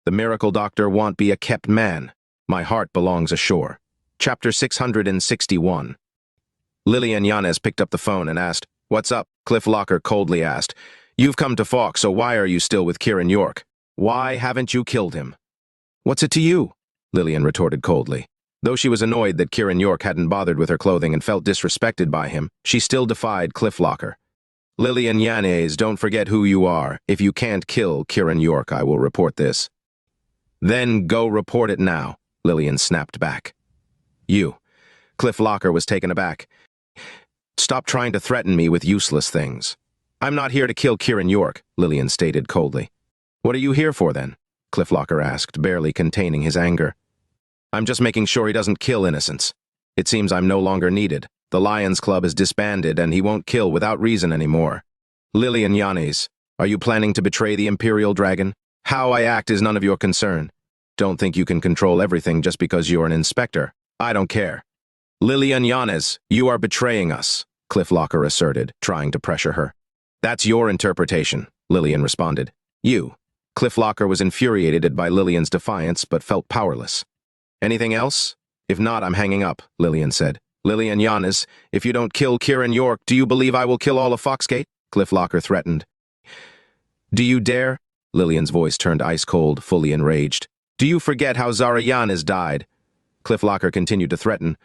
The miracle doctor won't be a kept man. My heart belongs ashore. Chapter 661. Lilian Yanes picked up the phone and asked, "What's up?" Cliff Locker coldly asked. "You've come to Falk, so why are you still with Kiran York? Why haven't you killed him?" "What's it to you?" Lilian retorted coldly. Though she was annoyed that Kiran York hadn't bothered with her clothing and felt disrespected by him, she still defied Cliff Locker. "Lilian Yanes, don't forget who you are. If you can't kill Kiran York, I will report this." "Then go report it now," Lilian snapped back. "You." Cliff Locker was taken aback. "Stop trying to threaten me with useless things." "I'm not here to kill Kiran York," Lilian stated coldly. "What are you here for, then?" Cliff Locker asked, barely containing his anger. "I'm just making sure he doesn't kill innocents. It seems I'm no longer needed. The Lions Club is disbanded, and he won't kill without reason anymore. Lilian Yanes, are you planning to betray the Imperial Dragon? How I act is none of your concern. Don't think you can control everything just because you're an inspector. I don't care." "Lilian Yanes, you are betraying us," Cliff Locker asserted, trying to pressure her. "That's your interpretation," Lilian responded. "You." Cliff Locker was infuriated by Lilian's defiance, but felt powerless. "Anything else? If not, I'm hanging up," Lilian said. "Lilian Yanes, if you don't kill Kiran York, do you believe I will kill all of Foxgate?" Cliff Locker threatened. "Do you dare?" Lilian's voice turned ice-cold, fully enraged. "Do you forget how Zara Yanes died?" Cliff Locker continued to threaten.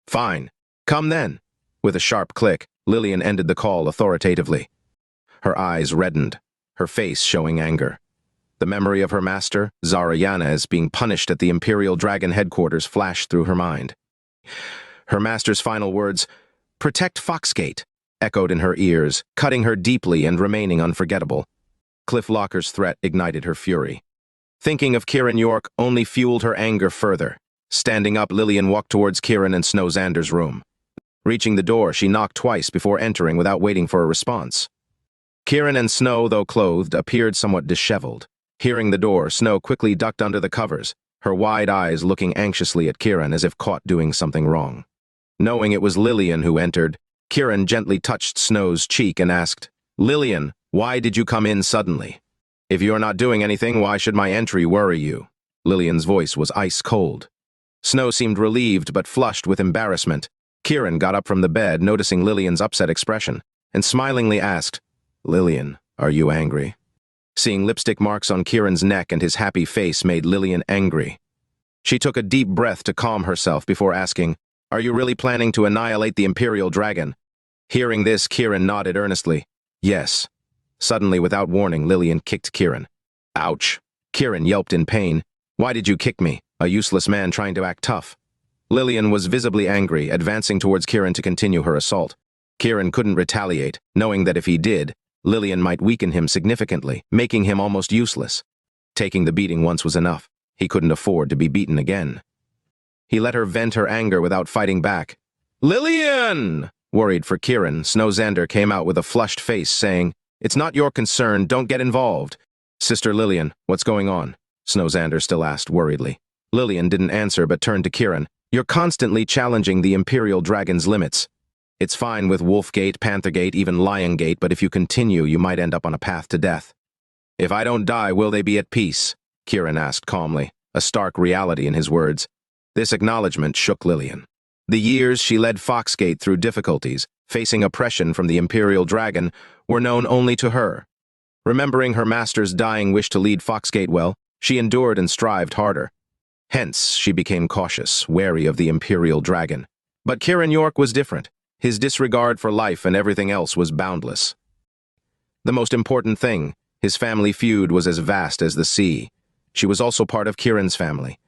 "Fine. Come then." With a sharp click, Lilian ended the call authoritatively. Her eyes reddened, her face showing anger. The memory of her master, Zara Yanes, being punished at the Imperial Dragon headquarters flashed through her mind. Her master's final words, "Protect Foxgate," echoed in her ears, cutting her deeply and remaining unforgettable. Cliff Locker's threat ignited her fury. Thinking of Kiran York only fueled her anger further. Standing up, Lilian walked towards Kiran and Snow Xander's room. Reaching the door, she knocked twice before entering without waiting for a response. Kiran and Snow, though clothed, appeared somewhat disheveled. Hearing the door, Snow quickly ducked under the covers, her wide eyes looking anxiously at Kiran as if caught doing something wrong. Knowing it was Lilian who entered, Kiran gently touched Snow's cheek and asked, "Lilian, why did you come in suddenly? If you're not doing anything, why should my entry worry you?" Lilian's voice was ice-cold. Snow seemed relieved but flushed with embarrassment. Kiran got up from the bed, noticing Lilian's upset expression, and smilingly asked, "Lilian, are you angry?" Seeing lipstick marks on Kiran's neck and his happy face made Lilian angry. She took a deep breath to calm herself before asking, "Are you really planning to annihilate the Imperial Dragon?" Hearing this, Kiran nodded earnestly. "Yes." Suddenly, without warning, Lilian kicked Kiran. "Ouch." Kiran yelped in pain. "Why did you kick me? A useless man trying to act tough." Lilian was visibly angry, advancing towards Kiran to continue her assault. Kiran couldn't retaliate, knowing that if he did, Lilian might weaken him significantly, making him almost useless. Taking the beating once was enough. He couldn't afford to be beaten again. He let her vent her anger without fighting back. "Lilian!" Worried for Kiran, Snow Xander came out with a flushed face, saying, "It's not your concern, don't get involved." "Sister Lilian, what's going on?" Snow Xander still asked worriedly. Lilian didn't answer but turned to Kiran. "You're constantly challenging the Imperial Dragon's limits. It's fine with Wolfgate, Panthergate, even Liongate, but if you continue, you might end up on a path to death." "If I don't die, will they be at peace?" Kiran asked calmly, a stark reality in his words. This acknowledgement shook Lilian. The years she led Foxgate through difficulties, facing oppression from the Imperial Dragon, were known only to her. Remembering her master's dying wish to lead Foxgate well, she endured and strived harder. Hence, she became cautious, wary of the Imperial Dragon. But Kiran York was different. His disregard for life and everything else was boundless. The most important thing, his family feud was as vast as the sea. She was also part of Kiran's family.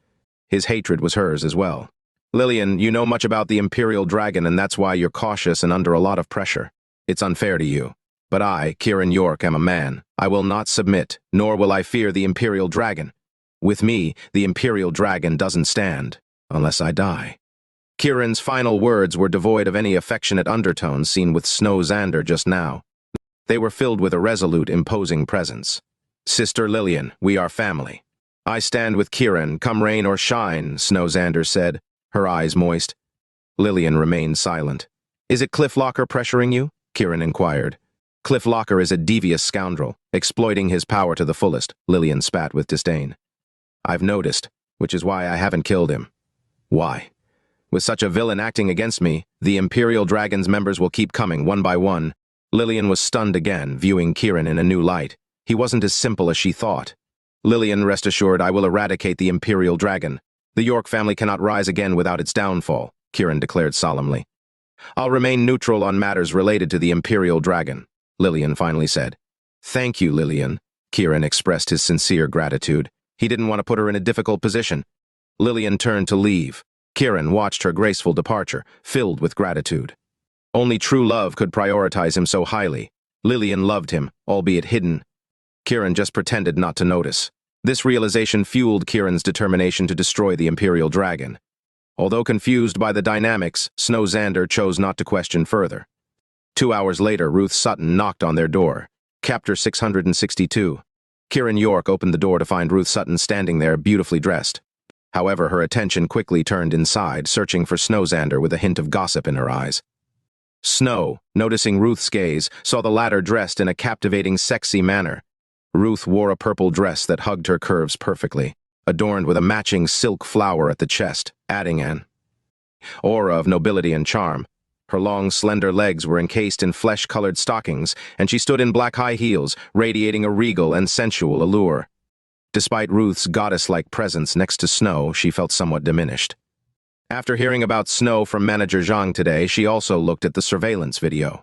His hatred was hers as well. "Lilian, you know much about the Imperial Dragon, and that's why you're cautious and under a lot of pressure. It's unfair to you. But I, Kiran York, am a man. I will not submit, nor will I fear the Imperial Dragon. With me, the Imperial Dragon doesn't stand, unless I die." Kiran's final words were devoid of any affectionate undertones seen with Snow Xander just now. They were filled with a resolute, imposing presence. "Sister Lilian, we are family. I stand with Kiran, come rain or shine," Snow Xander said, her eyes moist. Lilian remained silent. "Is it Cliff Locker pressuring you?" Kiran inquired. "Cliff Locker is a devious scoundrel, exploiting his power to the fullest," Lilian spat with disdain. I've noticed, which is why I haven't killed him. Why? With such a villain acting against me, the Imperial Dragon's members will keep coming one by one. Lilian was stunned again, viewing Kiran in a new light. He wasn't as simple as she thought. Lilian, rest assured, I will eradicate the Imperial Dragon. The York family cannot rise again without its downfall, Kiran declared solemnly. I'll remain neutral on matters related to the Imperial Dragon, Lilian finally said. Thank you, Lilian. Kiran expressed his sincere gratitude. He didn't want to put her in a difficult position. Lilian turned to leave. Kiran watched her graceful departure, filled with gratitude. Only true love could prioritize him so highly. Lilian loved him, albeit hidden. Kiran just pretended not to notice. This realization fueled Kiran's determination to destroy the Imperial Dragon. Although confused by the dynamics, Snow Xander chose not to question further. 2 hours later, Ruth Sutton knocked on their door. Chapter 662. Kiran York opened the door to find Ruth Sutton standing there, beautifully dressed. However, her attention quickly turned inside, searching for Snow Xander with a hint of gossip in her eyes. Snow, noticing Ruth's gaze, saw the latter dressed in a captivating, sexy manner. Ruth wore a purple dress that hugged her curves perfectly, adorned with a matching silk flower at the chest, adding an aura of nobility and charm. Her long, slender legs were encased in flesh-colored stockings, and she stood in black high heels, radiating a regal and sensual allure. Despite Ruth's goddess-like presence next to Snow, she felt somewhat diminished. After hearing about Snow from Manager Zhang today, she also looked at the surveillance video.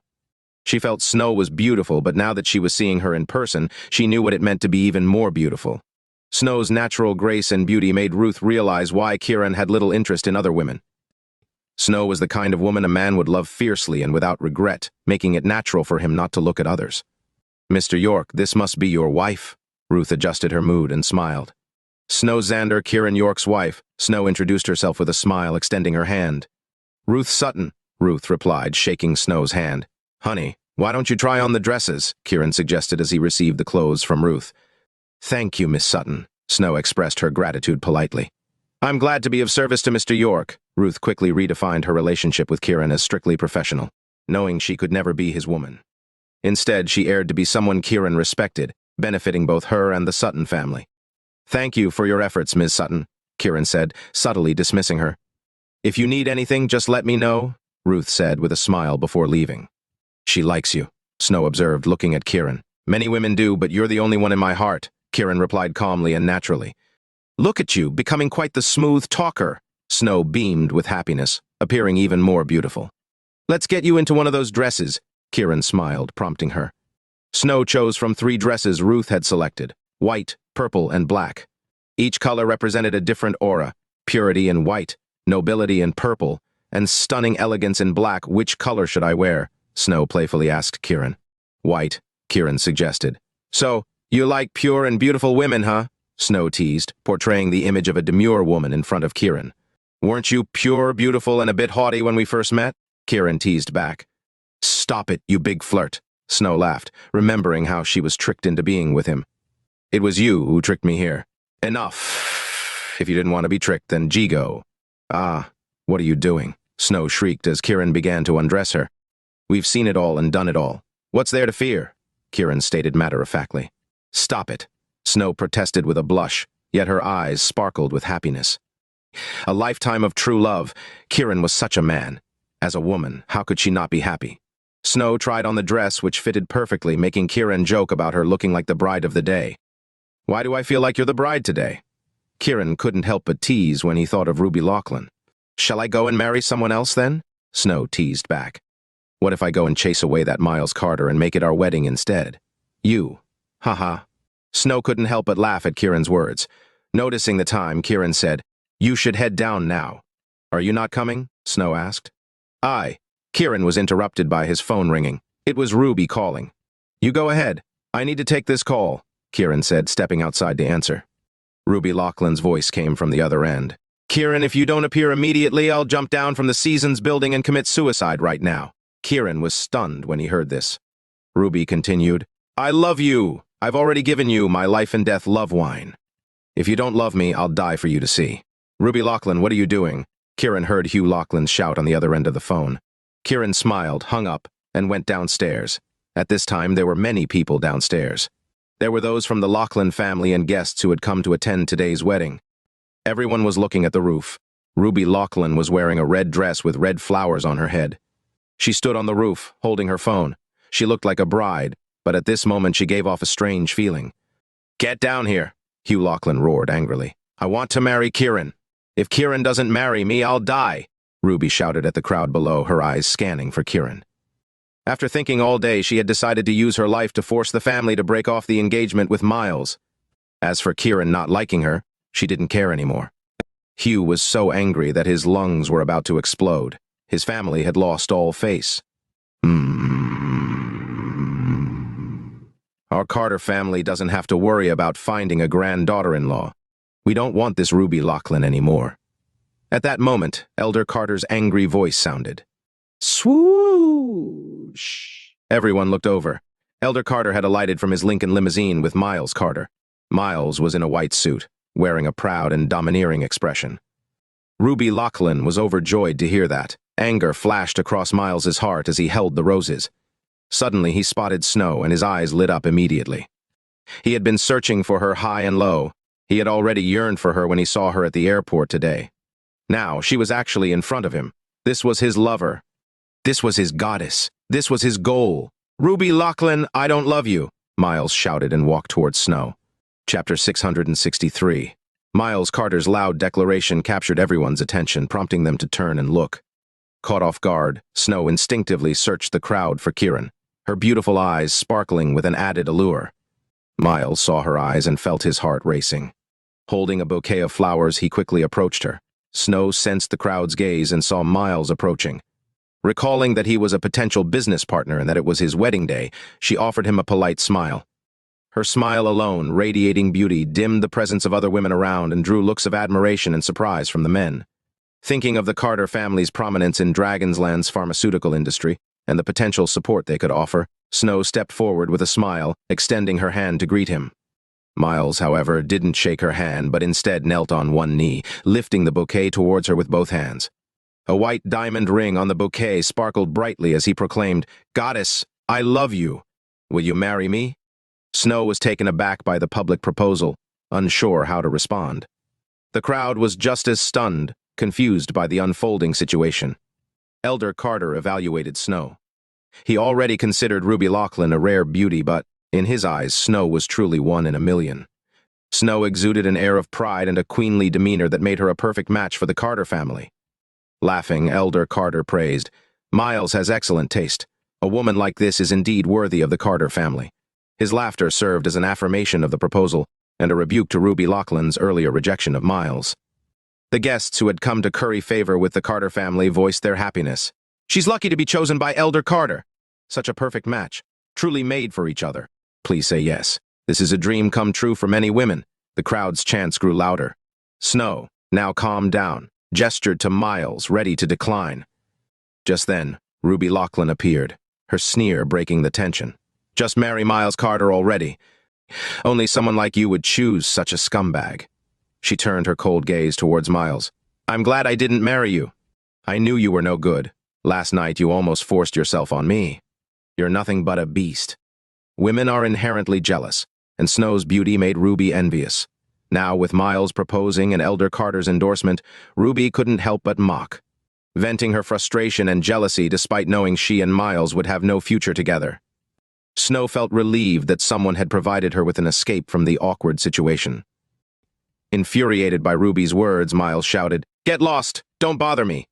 She felt Snow was beautiful, but now that she was seeing her in person, she knew what it meant to be even more beautiful. Snow's natural grace and beauty made Ruth realize why Kiran had little interest in other women. Snow was the kind of woman a man would love fiercely and without regret, making it natural for him not to look at others. Mr. York, this must be your wife. Ruth adjusted her mood and smiled. Snow Xander, Kiran York's wife. Snow introduced herself with a smile, extending her hand. Ruth Sutton, Ruth replied, shaking Snow's hand. Honey, why don't you try on the dresses? Kiran suggested as he received the clothes from Ruth. Thank you, Miss Sutton. Snow expressed her gratitude politely. I'm glad to be of service to Mr. York. Ruth quickly redefined her relationship with Kiran as strictly professional, knowing she could never be his woman. Instead, she aired to be someone Kiran respected, benefiting both her and the Sutton family. Thank you for your efforts, Ms. Sutton, Kiran said, subtly dismissing her. If you need anything, just let me know, Ruth said with a smile before leaving. She likes you, Snow observed, looking at Kiran. Many women do, but you're the only one in my heart, Kiran replied calmly and naturally. Look at you, becoming quite the smooth talker. Snow beamed with happiness, appearing even more beautiful. Let's get you into one of those dresses, Kiran smiled, prompting her. Snow chose from 3 dresses Ruth had selected, white, purple, and black. Each color represented a different aura, purity in white, nobility in purple, and stunning elegance in black. Which color should I wear? Snow playfully asked Kiran. White, Kiran suggested. So, you like pure and beautiful women, huh? Snow teased, portraying the image of a demure woman in front of Kiran. Weren't you pure, beautiful, and a bit haughty when we first met? Kiran teased back. Stop it, you big flirt, Snow laughed, remembering how she was tricked into being with him. It was you who tricked me here. Enough. If you didn't want to be tricked, then Jigo. Ah, what are you doing? Snow shrieked as Kiran began to undress her. We've seen it all and done it all. What's there to fear? Kiran stated matter-of-factly. Stop it. Snow protested with a blush, yet her eyes sparkled with happiness. A lifetime of true love. Kiran was such a man. As a woman, how could she not be happy? Snow tried on the dress, which fitted perfectly, making Kiran joke about her looking like the bride of the day. Why do I feel like you're the bride today? Kiran couldn't help but tease when he thought of Ruby Loughlin. Shall I go and marry someone else then? Snow teased back. What if I go and chase away that Miles Carter and make it our wedding instead? You. Haha. Snow couldn't help but laugh at Kiran's words. Noticing the time, Kiran said, You should head down now. Are you not coming? Snow asked. Aye. Kiran was interrupted by his phone ringing. It was Ruby calling. You go ahead. I need to take this call, Kiran said, stepping outside to answer. Ruby Loughlin's voice came from the other end. Kiran, if you don't appear immediately, I'll jump down from the Seasons building and commit suicide right now. Kiran was stunned when he heard this. Ruby continued, I love you. I've already given you my life and death love wine. If you don't love me, I'll die for you to see. Ruby Loughlin, what are you doing? Kiran heard Hugh Loughlin's shout on the other end of the phone. Kiran smiled, hung up, and went downstairs. At this time, there were many people downstairs. There were those from the Lachlan family and guests who had come to attend today's wedding. Everyone was looking at the roof. Ruby Lachlan was wearing a red dress with red flowers on her head. She stood on the roof, holding her phone. She looked like a bride, but at this moment she gave off a strange feeling. "Get down here," Hugh Lachlan roared angrily. "I want to marry Kiran. If Kiran doesn't marry me, I'll die," Ruby shouted at the crowd below, her eyes scanning for Kiran. After thinking all day, she had decided to use her life to force the family to break off the engagement with Miles. As for Kiran not liking her, she didn't care anymore. Hugh was so angry that his lungs were about to explode. His family had lost all face. Our Carter family doesn't have to worry about finding a granddaughter-in-law. We don't want this Ruby Lachlan anymore. At that moment, Elder Carter's angry voice sounded. Swoosh! Everyone looked over. Elder Carter had alighted from his Lincoln limousine with Miles Carter. Miles was in a white suit, wearing a proud and domineering expression. Ruby Lachlan was overjoyed to hear that. Anger flashed across Miles's heart as he held the roses. Suddenly he spotted Snow and his eyes lit up immediately. He had been searching for her high and low. He had already yearned for her when he saw her at the airport today. Now she was actually in front of him. This was his lover. This was his goddess. This was his goal. "Ruby Lachlan, I don't love you," Miles shouted and walked towards Snow. Chapter 663. Miles Carter's loud declaration captured everyone's attention, prompting them to turn and look. Caught off guard, Snow instinctively searched the crowd for Kiran, her beautiful eyes sparkling with an added allure. Miles saw her eyes and felt his heart racing. Holding a bouquet of flowers, he quickly approached her. Snow sensed the crowd's gaze and saw Miles approaching. Recalling that he was a potential business partner and that it was his wedding day, she offered him a polite smile. Her smile alone, radiating beauty, dimmed the presence of other women around and drew looks of admiration and surprise from the men. Thinking of the Carter family's prominence in Dragonsland's pharmaceutical industry and the potential support they could offer, Snow stepped forward with a smile, extending her hand to greet him. Miles, however, didn't shake her hand, but instead knelt on one knee, lifting the bouquet towards her with both hands. A white diamond ring on the bouquet sparkled brightly as he proclaimed, "Goddess, I love you. Will you marry me?" Snow was taken aback by the public proposal, unsure how to respond. The crowd was just as stunned, confused by the unfolding situation. Elder Carter evaluated Snow. He already considered Ruby Lachlan a rare beauty, but, in his eyes, Snow was truly one in a million. Snow exuded an air of pride and a queenly demeanor that made her a perfect match for the Carter family. Laughing, Elder Carter praised, "Miles has excellent taste. A woman like this is indeed worthy of the Carter family." His laughter served as an affirmation of the proposal and a rebuke to Ruby Lachlan's earlier rejection of Miles. The guests who had come to curry favor with the Carter family voiced their happiness. "She's lucky to be chosen by Elder Carter. Such a perfect match, truly made for each other. Please say yes. This is a dream come true for many women." The crowd's chants grew louder. Snow, now calmed down, gestured to Miles, ready to decline. Just then, Ruby Lachlan appeared, her sneer breaking the tension. "Just marry Miles Carter already. Only someone like you would choose such a scumbag." She turned her cold gaze towards Miles. "I'm glad I didn't marry you. I knew you were no good. Last night you almost forced yourself on me. You're nothing but a beast." Women are inherently jealous, and Snow's beauty made Ruby envious. Now, with Miles proposing and Elder Carter's endorsement, Ruby couldn't help but mock, venting her frustration and jealousy despite knowing she and Miles would have no future together. Snow felt relieved that someone had provided her with an escape from the awkward situation. Infuriated by Ruby's words, Miles shouted, "Get lost! Don't bother me!"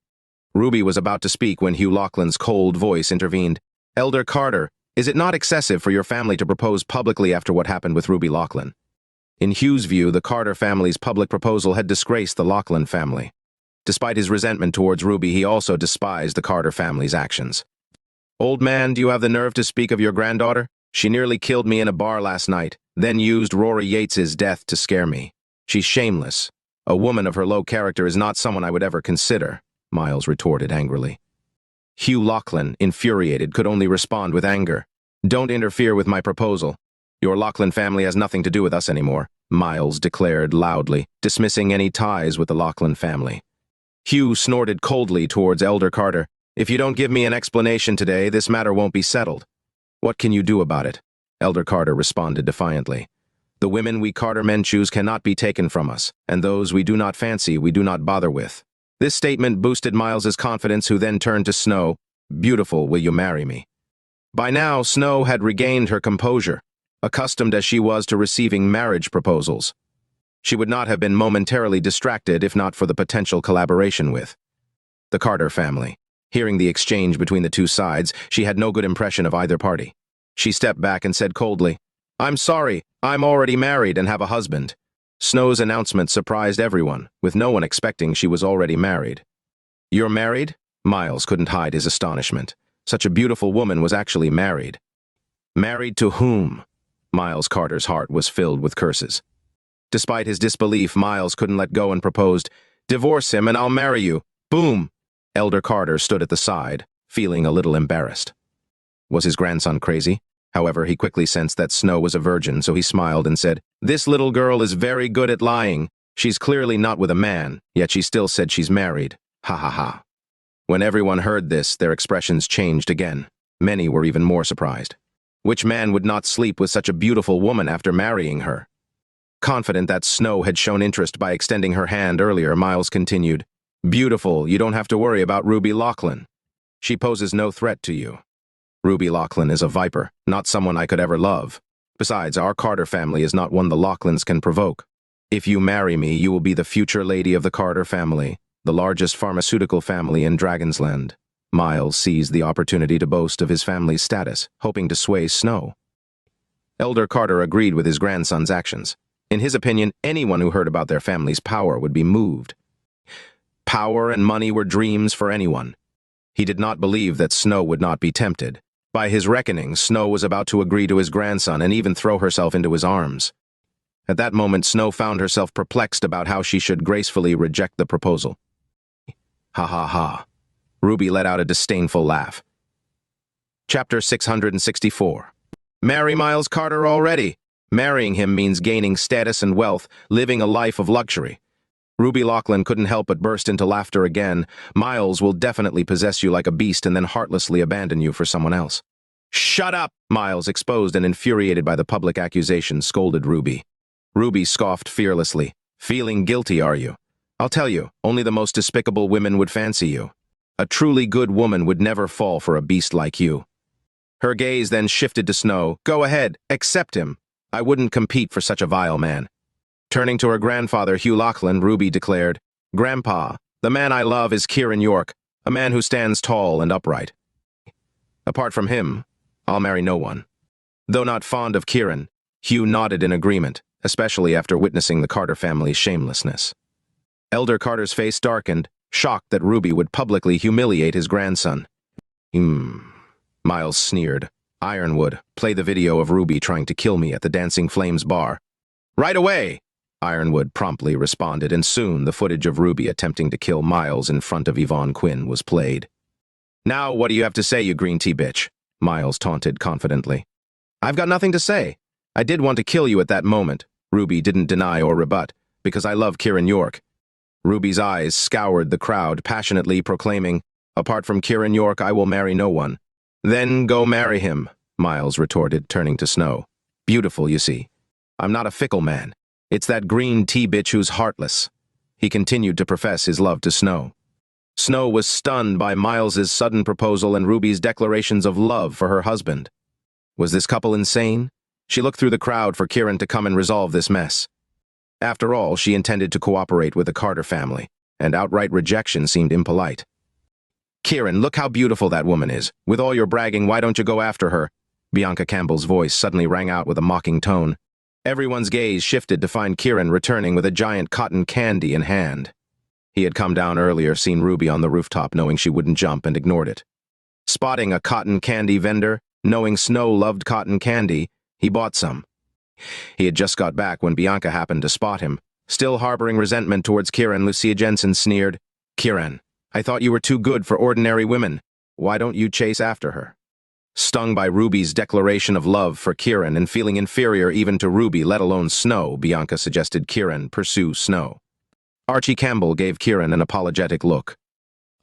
Ruby was about to speak when Hugh Lachlan's cold voice intervened. "Elder Carter, is it not excessive for your family to propose publicly after what happened with Ruby Lachlan?" In Hugh's view, the Carter family's public proposal had disgraced the Lachlan family. Despite his resentment towards Ruby, he also despised the Carter family's actions. "Old man, do you have the nerve to speak of your granddaughter? She nearly killed me in a bar last night, then used Rory Yates's death to scare me. She's shameless. A woman of her low character is not someone I would ever consider," Miles retorted angrily. Hugh Lachlan, infuriated, could only respond with anger. "Don't interfere with my proposal. Your Lachlan family has nothing to do with us anymore," Miles declared loudly, dismissing any ties with the Lachlan family. Hugh snorted coldly towards Elder Carter. "If you don't give me an explanation today, this matter won't be settled." "What can you do about it?" Elder Carter responded defiantly. The women we Carter men choose cannot be taken from us, and those we do not fancy we do not bother with. This statement boosted Miles's confidence, who then turned to Snow. Beautiful, will you marry me? By now, Snow had regained her composure, accustomed as she was to receiving marriage proposals. She would not have been momentarily distracted if not for the potential collaboration with the Carter family. Hearing the exchange between the two sides, she had no good impression of either party. She stepped back and said coldly, "I'm sorry, I'm already married and have a husband." Snow's announcement surprised everyone, with no one expecting she was already married. "You're married?" Miles couldn't hide his astonishment. Such a beautiful woman was actually married. Married to whom? Miles Carter's heart was filled with curses. Despite his disbelief, Miles couldn't let go and proposed, "Divorce him and I'll marry you." Boom! Elder Carter stood at the side, feeling a little embarrassed. Was his grandson crazy? However, he quickly sensed that Snow was a virgin, so he smiled and said, "This little girl is very good at lying. She's clearly not with a man, yet she still said she's married. Ha ha ha." When everyone heard this, their expressions changed again. Many were even more surprised. Which man would not sleep with such a beautiful woman after marrying her? Confident that Snow had shown interest by extending her hand earlier, Miles continued, "Beautiful, you don't have to worry about Ruby Loughlin. She poses no threat to you. Ruby Loughlin is a viper, not someone I could ever love. Besides, our Carter family is not one the Loughlins can provoke. If you marry me, you will be the future lady of the Carter family, the largest pharmaceutical family in Dragonsland." Miles seized the opportunity to boast of his family's status, hoping to sway Snow. Elder Carter agreed with his grandson's actions. In his opinion, anyone who heard about their family's power would be moved. Power and money were dreams for anyone. He did not believe that Snow would not be tempted. By his reckoning, Snow was about to agree to his grandson and even throw herself into his arms. At that moment, Snow found herself perplexed about how she should gracefully reject the proposal. Ha ha ha. Ruby let out a disdainful laugh. Chapter 664. Marry Miles Carter already. Marrying him means gaining status and wealth, living a life of luxury. Ruby Loughlin couldn't help but burst into laughter again. Miles will definitely possess you like a beast and then heartlessly abandon you for someone else. "Shut up!" Miles, exposed and infuriated by the public accusation, scolded Ruby. Ruby scoffed fearlessly. "Feeling guilty, are you? I'll tell you, only the most despicable women would fancy you. A truly good woman would never fall for a beast like you." Her gaze then shifted to Snow. "Go ahead, accept him. I wouldn't compete for such a vile man." Turning to her grandfather, Hugh Loughlin, Ruby declared, "Grandpa, the man I love is Kiran York, a man who stands tall and upright. Apart from him, I'll marry no one." Though not fond of Kiran, Hugh nodded in agreement, especially after witnessing the Carter family's shamelessness. Elder Carter's face darkened, shocked that Ruby would publicly humiliate his grandson. Miles sneered. "Ironwood, play the video of Ruby trying to kill me at the Dancing Flames bar." "Right away!" Ironwood promptly responded, and soon the footage of Ruby attempting to kill Miles in front of Yvonne Quinn was played. "Now what do you have to say, you green tea bitch?" Miles taunted confidently. "I've got nothing to say. I did want to kill you at that moment," Ruby didn't deny or rebut, "because I love Kiran York." Ruby's eyes scoured the crowd, passionately proclaiming, "Apart from Kiran York, I will marry no one." "Then go marry him," Miles retorted, turning to Snow. "Beautiful, you see. I'm not a fickle man. It's that green tea bitch who's heartless." He continued to profess his love to Snow. Snow was stunned by Miles's sudden proposal and Ruby's declarations of love for her husband. Was this couple insane? She looked through the crowd for Kiran to come and resolve this mess. After all, she intended to cooperate with the Carter family, and outright rejection seemed impolite. "Kiran, look how beautiful that woman is. With all your bragging, why don't you go after her?" Bianca Campbell's voice suddenly rang out with a mocking tone. Everyone's gaze shifted to find Kiran returning with a giant cotton candy in hand. He had come down earlier, seen Ruby on the rooftop, knowing she wouldn't jump, and ignored it. Spotting a cotton candy vendor, knowing Snow loved cotton candy, he bought some. He had just got back when Bianca happened to spot him. Still harboring resentment towards Kiran, Lucia Jensen sneered, "Kiran, I thought you were too good for ordinary women. Why don't you chase after her?" Stung by Ruby's declaration of love for Kiran and feeling inferior even to Ruby, let alone Snow, Bianca suggested Kiran pursue Snow. Archie Campbell gave Kiran an apologetic look.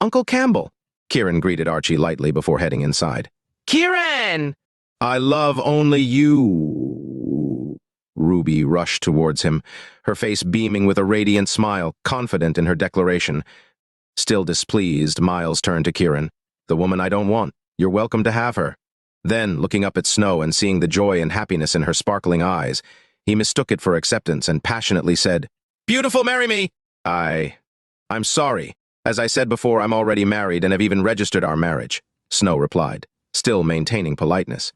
"Uncle Campbell," Kiran greeted Archie lightly before heading inside. "Kiran!" I love only you. Ruby rushed towards him, her face beaming with a radiant smile, confident in her declaration. Still displeased, Miles turned to Kiran. The woman I don't want. You're welcome to have her. Then, looking up at Snow and seeing the joy and happiness in her sparkling eyes, he mistook it for acceptance and passionately said, Beautiful, marry me! I'm sorry. As I said before, I'm already married and have even registered our marriage, Snow replied, still maintaining politeness.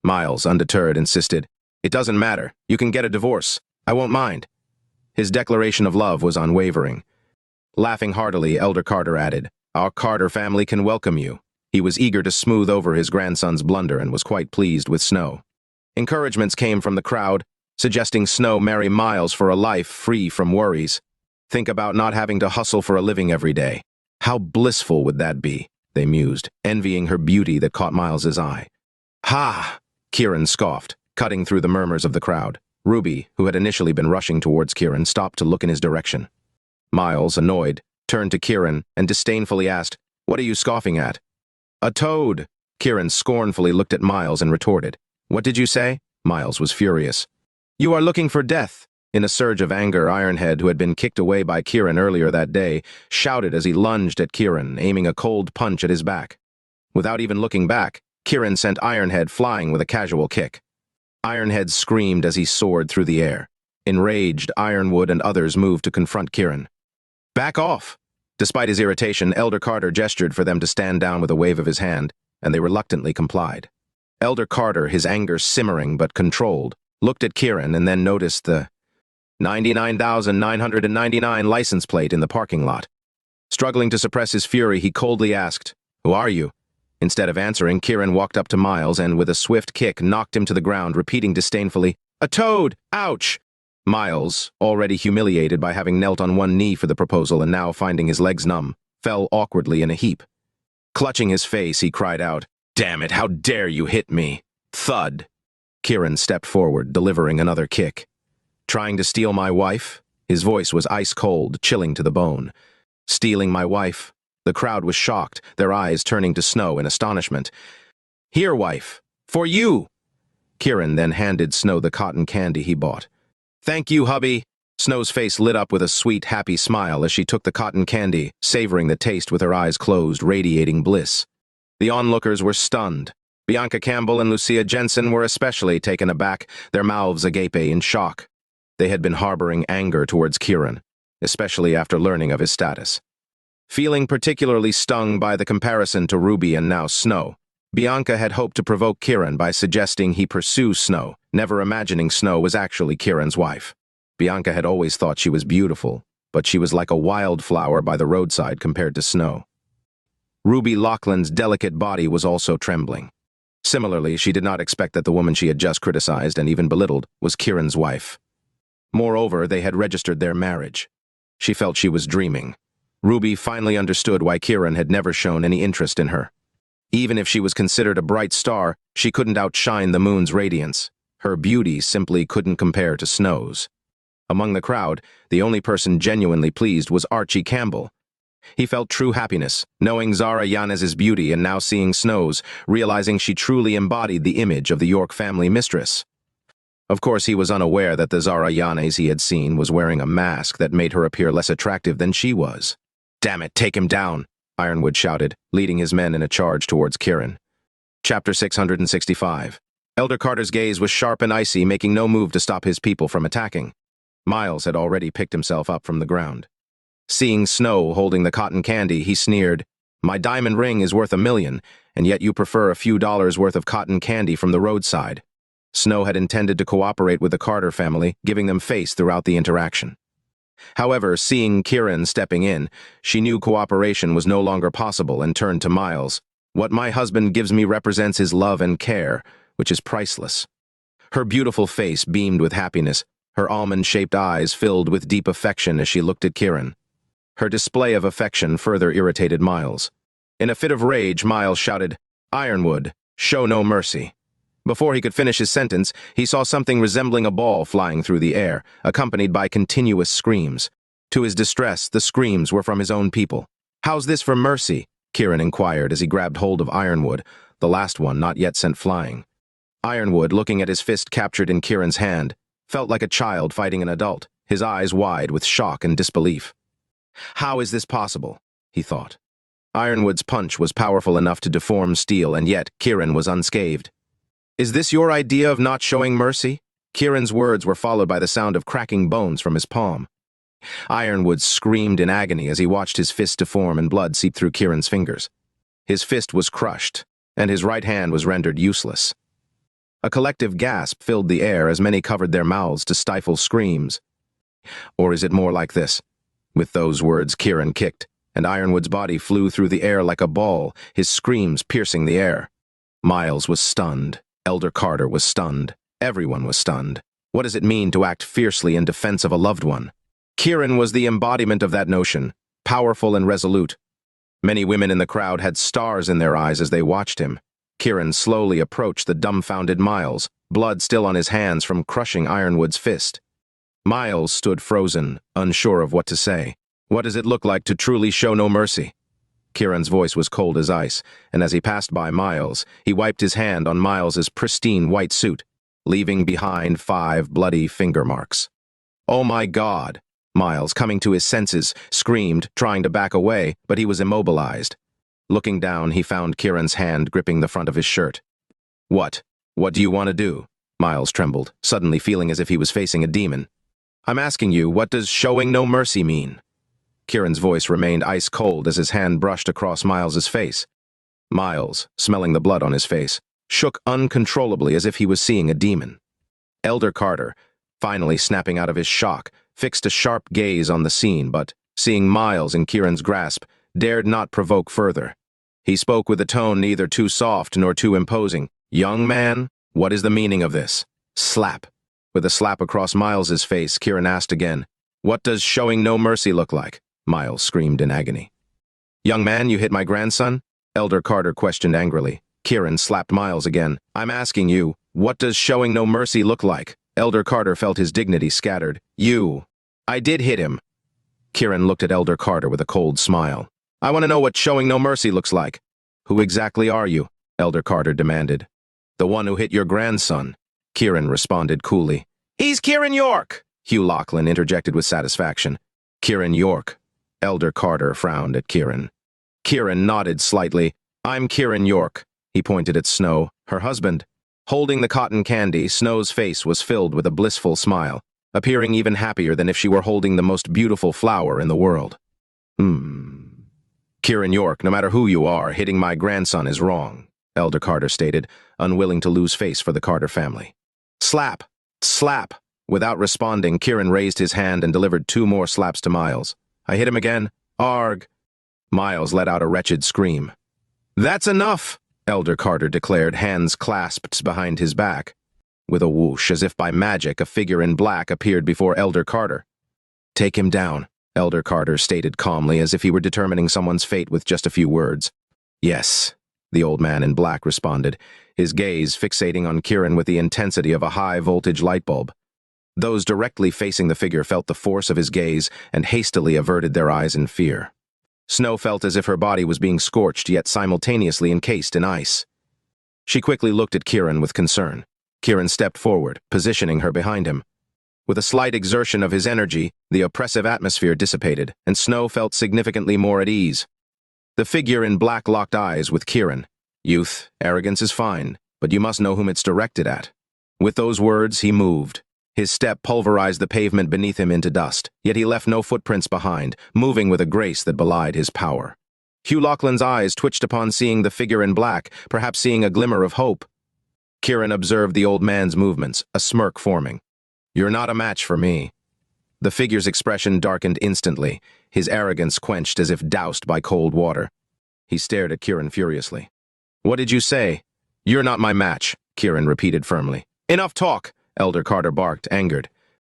Miles, undeterred, insisted, It doesn't matter. You can get a divorce. I won't mind. His declaration of love was unwavering. Laughing heartily, Elder Carter added, Our Carter family can welcome you. He was eager to smooth over his grandson's blunder and was quite pleased with Snow. Encouragements came from the crowd, suggesting Snow marry Miles for a life free from worries. Think about not having to hustle for a living every day. How blissful would that be, they mused, envying her beauty that caught Miles's eye. Ha! Kiran scoffed, cutting through the murmurs of the crowd. Ruby, who had initially been rushing towards Kiran, stopped to look in his direction. Miles, annoyed, turned to Kiran and disdainfully asked, What are you scoffing at? A toad! Kiran scornfully looked at Miles and retorted. What did you say? Miles was furious. You are looking for death. In a surge of anger, Ironhead, who had been kicked away by Kiran earlier that day, shouted as he lunged at Kiran, aiming a cold punch at his back. Without even looking back, Kiran sent Ironhead flying with a casual kick. Ironhead screamed as he soared through the air. Enraged, Ironwood and others moved to confront Kiran. Back off! Despite his irritation, Elder Carter gestured for them to stand down with a wave of his hand, and they reluctantly complied. Elder Carter, his anger simmering but controlled, looked at Kiran and then noticed the 99,999 license plate in the parking lot. Struggling to suppress his fury, he coldly asked, Who are you? Instead of answering, Kiran walked up to Miles and, with a swift kick, knocked him to the ground, repeating disdainfully, A toad! Ouch! Miles, already humiliated by having knelt on one knee for the proposal and now finding his legs numb, fell awkwardly in a heap. Clutching his face, he cried out, Damn it, how dare you hit me! Thud! Kiran stepped forward, delivering another kick. Trying to steal my wife? His voice was ice-cold, chilling to the bone. Stealing my wife? The crowd was shocked, their eyes turning to Snow in astonishment. Here, wife! For you! Kiran then handed Snow the cotton candy he bought. Thank you, hubby! Snow's face lit up with a sweet, happy smile as she took the cotton candy, savoring the taste with her eyes closed, radiating bliss. The onlookers were stunned. Bianca Campbell and Lucia Jensen were especially taken aback, their mouths agape in shock. They had been harboring anger towards Kiran, especially after learning of his status. Feeling particularly stung by the comparison to Ruby and now Snow, Bianca had hoped to provoke Kiran by suggesting he pursue Snow, never imagining Snow was actually Kiran's wife. Bianca had always thought she was beautiful, but she was like a wildflower by the roadside compared to Snow. Ruby Laughlin's delicate body was also trembling. Similarly, she did not expect that the woman she had just criticized and even belittled was Kiran's wife. Moreover, they had registered their marriage. She felt she was dreaming. Ruby finally understood why Kiran had never shown any interest in her. Even if she was considered a bright star, she couldn't outshine the moon's radiance. Her beauty simply couldn't compare to Snow's. Among the crowd, the only person genuinely pleased was Archie Campbell. He felt true happiness, knowing Zara Yanes's beauty and now seeing Snow's, realizing she truly embodied the image of the York family mistress. Of course, he was unaware that the Zara Yanes he had seen was wearing a mask that made her appear less attractive than she was. Damn it, take him down! Ironwood shouted, leading his men in a charge towards Kiran. Chapter 665. Elder Carter's gaze was sharp and icy, making no move to stop his people from attacking. Miles had already picked himself up from the ground. Seeing Snow holding the cotton candy, he sneered, My diamond ring is worth $1 million, and yet you prefer a few dollars worth of cotton candy from the roadside. Snow had intended to cooperate with the Carter family, giving them face throughout the interaction. However, seeing Kiran stepping in, she knew cooperation was no longer possible and turned to Miles. What my husband gives me represents his love and care, which is priceless. Her beautiful face beamed with happiness, her almond-shaped eyes filled with deep affection as she looked at Kiran. Her display of affection further irritated Miles. In a fit of rage, Miles shouted, Ironwood, show no mercy. Before he could finish his sentence, he saw something resembling a ball flying through the air, accompanied by continuous screams. To his distress, the screams were from his own people. How's this for mercy? Kiran inquired as he grabbed hold of Ironwood, the last one not yet sent flying. Ironwood, looking at his fist captured in Kiran's hand, felt like a child fighting an adult, his eyes wide with shock and disbelief. How is this possible? He thought. Ironwood's punch was powerful enough to deform steel, and yet Kiran was unscathed. Is this your idea of not showing mercy? Kiran's words were followed by the sound of cracking bones from his palm. Ironwood screamed in agony as he watched his fist deform and blood seep through Kiran's fingers. His fist was crushed, and his right hand was rendered useless. A collective gasp filled the air as many covered their mouths to stifle screams. Or is it more like this? With those words, Kiran kicked, and Ironwood's body flew through the air like a ball, his screams piercing the air. Miles was stunned. Elder Carter was stunned. Everyone was stunned. What does it mean to act fiercely in defense of a loved one? Kiran was the embodiment of that notion, powerful and resolute. Many women in the crowd had stars in their eyes as they watched him. Kiran slowly approached the dumbfounded Miles, blood still on his hands from crushing Ironwood's fist. Miles stood frozen, unsure of what to say. What does it look like to truly show no mercy? Kiran's voice was cold as ice, and as he passed by Miles, he wiped his hand on Miles's pristine white suit, leaving behind 5 bloody finger marks. Oh my God! Miles, coming to his senses, screamed, trying to back away, but he was immobilized. Looking down, he found Kiran's hand gripping the front of his shirt. What? What do you want to do? Miles trembled, suddenly feeling as if he was facing a demon. I'm asking you, what does showing no mercy mean? Kiran's voice remained ice-cold as his hand brushed across Miles's face. Miles, smelling the blood on his face, shook uncontrollably as if he was seeing a demon. Elder Carter, finally snapping out of his shock, fixed a sharp gaze on the scene, but, seeing Miles in Kiran's grasp, dared not provoke further. He spoke with a tone neither too soft nor too imposing. Young man, what is the meaning of this? Slap. With a slap across Miles's face, Kiran asked again, What does showing no mercy look like? Miles screamed in agony. Young man, you hit my grandson? Elder Carter questioned angrily. Kiran slapped Miles again. I'm asking you, what does showing no mercy look like? Elder Carter felt his dignity scattered. You. I did hit him. Kiran looked at Elder Carter with a cold smile. I want to know what showing no mercy looks like. Who exactly are you? Elder Carter demanded. The one who hit your grandson. Kiran responded coolly. He's Kiran York! Hugh Lachlan interjected with satisfaction. Kiran York. Elder Carter frowned at Kiran. Kiran nodded slightly. I'm Kiran York. He pointed at Snow, her husband. Holding the cotton candy, Snow's face was filled with a blissful smile, appearing even happier than if she were holding the most beautiful flower in the world. Kiran York, no matter who you are, hitting my grandson is wrong, Elder Carter stated, unwilling to lose face for the Carter family. Slap! Slap! Without responding, Kiran raised his hand and delivered 2 more slaps to Miles. I hit him again. Arg! Miles let out a wretched scream. That's enough! Elder Carter declared, hands clasped behind his back. With a whoosh, as if by magic, a figure in black appeared before Elder Carter. Take him down, Elder Carter stated calmly, as if he were determining someone's fate with just a few words. Yes, the old man in black responded, his gaze fixating on Kiran with the intensity of a high-voltage light bulb. Those directly facing the figure felt the force of his gaze and hastily averted their eyes in fear. Snow felt as if her body was being scorched yet simultaneously encased in ice. She quickly looked at Kiran with concern. Kiran stepped forward, positioning her behind him. With a slight exertion of his energy, the oppressive atmosphere dissipated, and Snow felt significantly more at ease. The figure in black locked eyes with Kiran. Youth, arrogance is fine, but you must know whom it's directed at. With those words, he moved. His step pulverized the pavement beneath him into dust, yet he left no footprints behind, moving with a grace that belied his power. Hugh Lachlan's eyes twitched upon seeing the figure in black, perhaps seeing a glimmer of hope. Kiran observed the old man's movements, a smirk forming. You're not a match for me. The figure's expression darkened instantly, his arrogance quenched as if doused by cold water. He stared at Kiran furiously. What did you say? You're not my match, Kiran repeated firmly. Enough talk! Elder Carter barked, angered.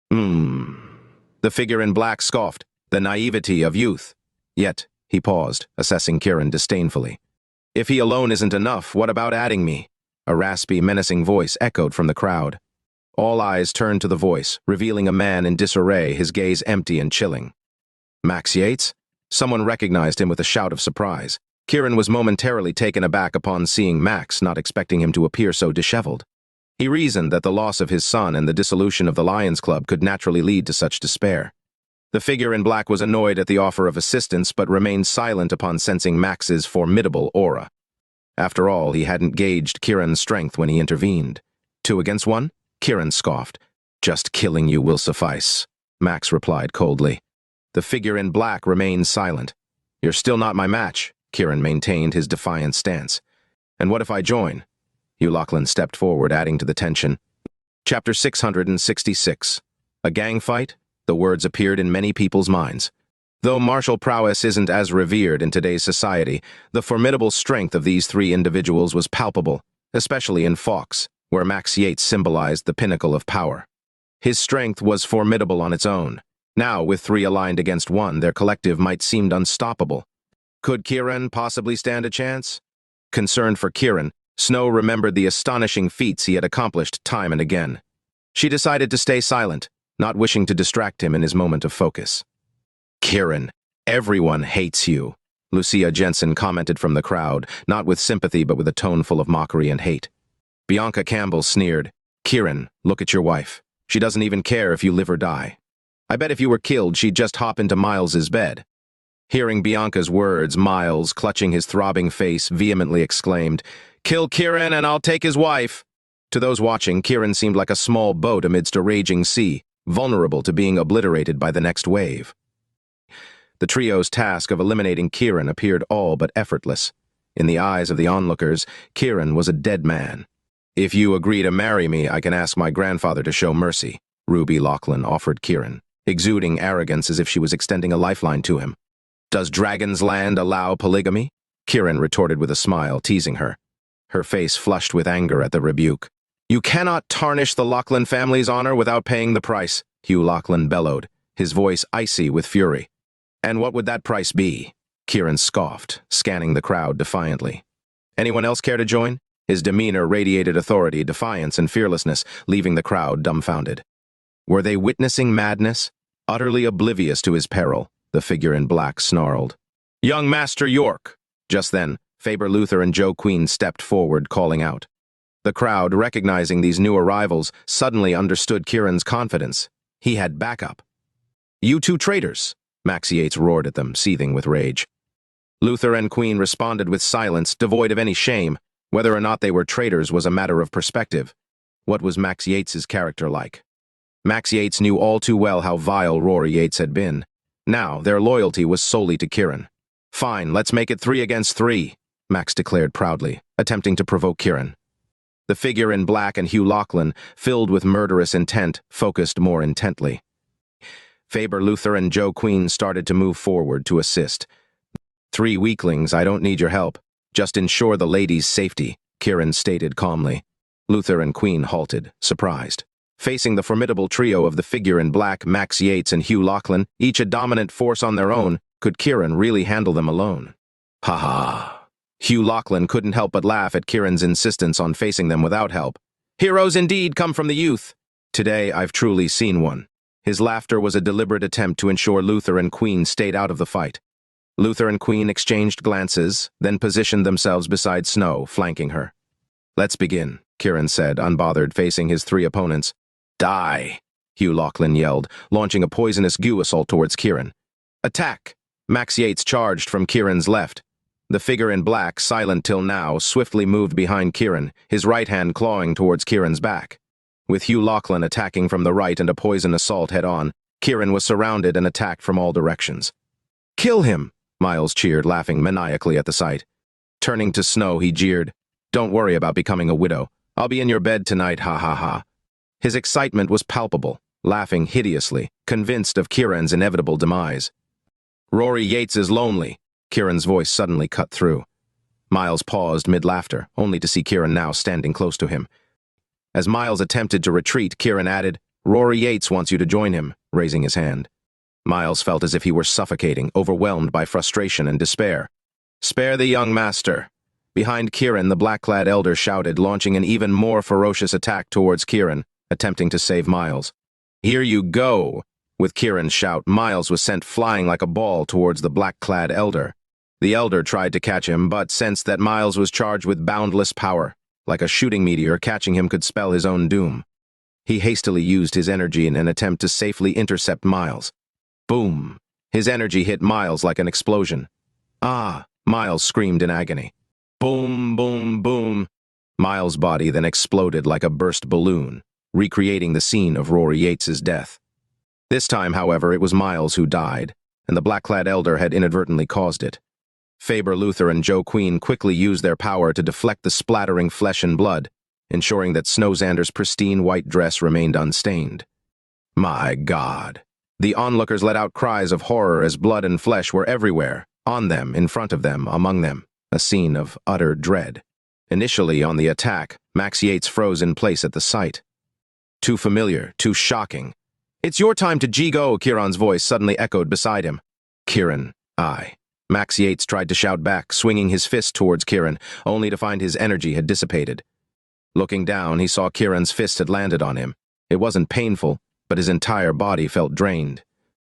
The figure in black scoffed, the naivety of youth. Yet, he paused, assessing Kiran disdainfully. If he alone isn't enough, what about adding me? A raspy, menacing voice echoed from the crowd. All eyes turned to the voice, revealing a man in disarray, his gaze empty and chilling. Max Yates? Someone recognized him with a shout of surprise. Kiran was momentarily taken aback upon seeing Max, not expecting him to appear so disheveled. He reasoned that the loss of his son and the dissolution of the Lions Club could naturally lead to such despair. The figure in black was annoyed at the offer of assistance but remained silent upon sensing Max's formidable aura. After all, he hadn't gauged Kiran's strength when he intervened. 2 against 1? Kiran scoffed. Just killing you will suffice, Max replied coldly. The figure in black remained silent. You're still not my match, Kiran maintained his defiant stance. And what if I join? Hugh Lachlan stepped forward, adding to the tension. Chapter 666. A gang fight? The words appeared in many people's minds. Though martial prowess isn't as revered in today's society, the formidable strength of these 3 individuals was palpable, especially in Fox, where Max Yates symbolized the pinnacle of power. His strength was formidable on its own. Now, with 3 aligned against 1, their collective might seem unstoppable. Could Kiran possibly stand a chance? Concerned for Kiran, Snow remembered the astonishing feats he had accomplished time and again. She decided to stay silent, not wishing to distract him in his moment of focus. Kiran, everyone hates you, Lucia Jensen commented from the crowd, not with sympathy but with a tone full of mockery and hate. Bianca Campbell sneered, Kiran, look at your wife. She doesn't even care if you live or die. I bet if you were killed, she'd just hop into Miles's bed. Hearing Bianca's words, Miles, clutching his throbbing face, vehemently exclaimed, Kill Kiran and I'll take his wife. To those watching, Kiran seemed like a small boat amidst a raging sea, vulnerable to being obliterated by the next wave. The trio's task of eliminating Kiran appeared all but effortless. In the eyes of the onlookers, Kiran was a dead man. If you agree to marry me, I can ask my grandfather to show mercy, Ruby Lachlan offered Kiran, exuding arrogance as if she was extending a lifeline to him. Does Dragon's Land allow polygamy? Kiran retorted with a smile, teasing her. Her face flushed with anger at the rebuke. You cannot tarnish the Lachlan family's honor without paying the price, Hugh Lachlan bellowed, his voice icy with fury. And what would that price be? Kiran scoffed, scanning the crowd defiantly. Anyone else care to join? His demeanor radiated authority, defiance, and fearlessness, leaving the crowd dumbfounded. Were they witnessing madness? Utterly oblivious to his peril, the figure in black snarled. Young Master York! Just then, Faber Luther and Joe Queen stepped forward, calling out. The crowd, recognizing these new arrivals, suddenly understood Kiran's confidence. He had backup. You 2 traitors! Max Yates roared at them, seething with rage. Luther and Queen responded with silence, devoid of any shame. Whether or not they were traitors was a matter of perspective. What was Max Yates's character like? Max Yates knew all too well how vile Rory Yates had been. Now, their loyalty was solely to Kiran. Fine, let's make it 3 against 3, Max declared proudly, attempting to provoke Kiran. The figure in black and Hugh Lachlan, filled with murderous intent, focused more intently. Faber Luther and Joe Queen started to move forward to assist. 3 weaklings, I don't need your help. Just ensure the lady's safety, Kiran stated calmly. Luther and Queen halted, surprised. Facing the formidable trio of the figure in black, Max Yates and Hugh Lachlan, each a dominant force on their own, could Kiran really handle them alone? Ha ha. Hugh Lachlan couldn't help but laugh at Kiran's insistence on facing them without help. Heroes indeed come from the youth. Today I've truly seen one. His laughter was a deliberate attempt to ensure Luther and Queen stayed out of the fight. Luther and Queen exchanged glances, then positioned themselves beside Snow, flanking her. Let's begin, Kiran said, unbothered, facing his 3 opponents. Die, Hugh Lachlan yelled, launching a poisonous goo assault towards Kiran. Attack! Max Yates charged from Kiran's left. The figure in black, silent till now, swiftly moved behind Kiran, his right hand clawing towards Kiran's back. With Hugh Lachlan attacking from the right and a poison assault head-on, Kiran was surrounded and attacked from all directions. Kill him! Miles cheered, laughing maniacally at the sight. Turning to Snow, he jeered, Don't worry about becoming a widow. I'll be in your bed tonight, ha ha ha. His excitement was palpable, laughing hideously, convinced of Kiran's inevitable demise. Rory Yates is lonely. Kiran's voice suddenly cut through. Miles paused mid-laughter, only to see Kiran now standing close to him. As Miles attempted to retreat, Kiran added, Rory Yates wants you to join him, raising his hand. Miles felt as if he were suffocating, overwhelmed by frustration and despair. Spare the young master. Behind Kiran, the black-clad elder shouted, launching an even more ferocious attack towards Kiran, attempting to save Miles. Here you go! With Kiran's shout, Miles was sent flying like a ball towards the black-clad elder. The elder tried to catch him, but sensed that Miles was charged with boundless power. Like a shooting meteor, catching him could spell his own doom. He hastily used his energy in an attempt to safely intercept Miles. Boom! His energy hit Miles like an explosion. Ah! Miles screamed in agony. Boom, boom, boom! Miles' body then exploded like a burst balloon, recreating the scene of Rory Yates's death. This time, however, it was Miles who died, and the black-clad elder had inadvertently caused it. Faber Luther and Joe Queen quickly used their power to deflect the splattering flesh and blood, ensuring that Snow Xander's pristine white dress remained unstained. My God! The onlookers let out cries of horror as blood and flesh were everywhere, on them, in front of them, among them, a scene of utter dread. Initially on the attack, Max Yates froze in place at the sight. Too familiar, too shocking. "It's your time to G-go," Kiran's voice suddenly echoed beside him. "Kiran, I." Max Yates tried to shout back, swinging his fist towards Kiran, only to find his energy had dissipated. Looking down, he saw Kiran's fist had landed on him. It wasn't painful, but his entire body felt drained.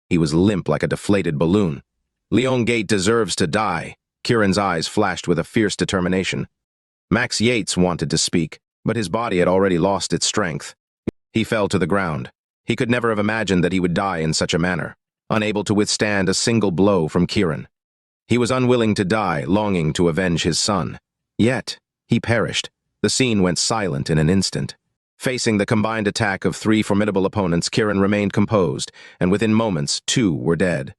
He was limp like a deflated balloon. "Leon Gate deserves to die." Kiran's eyes flashed with a fierce determination. Max Yates wanted to speak, but his body had already lost its strength. He fell to the ground. He could never have imagined that he would die in such a manner, unable to withstand a single blow from Kiran. He was unwilling to die, longing to avenge his son. Yet, he perished. The scene went silent in an instant. Facing the combined attack of three formidable opponents, Kiran remained composed, and within moments, two were dead.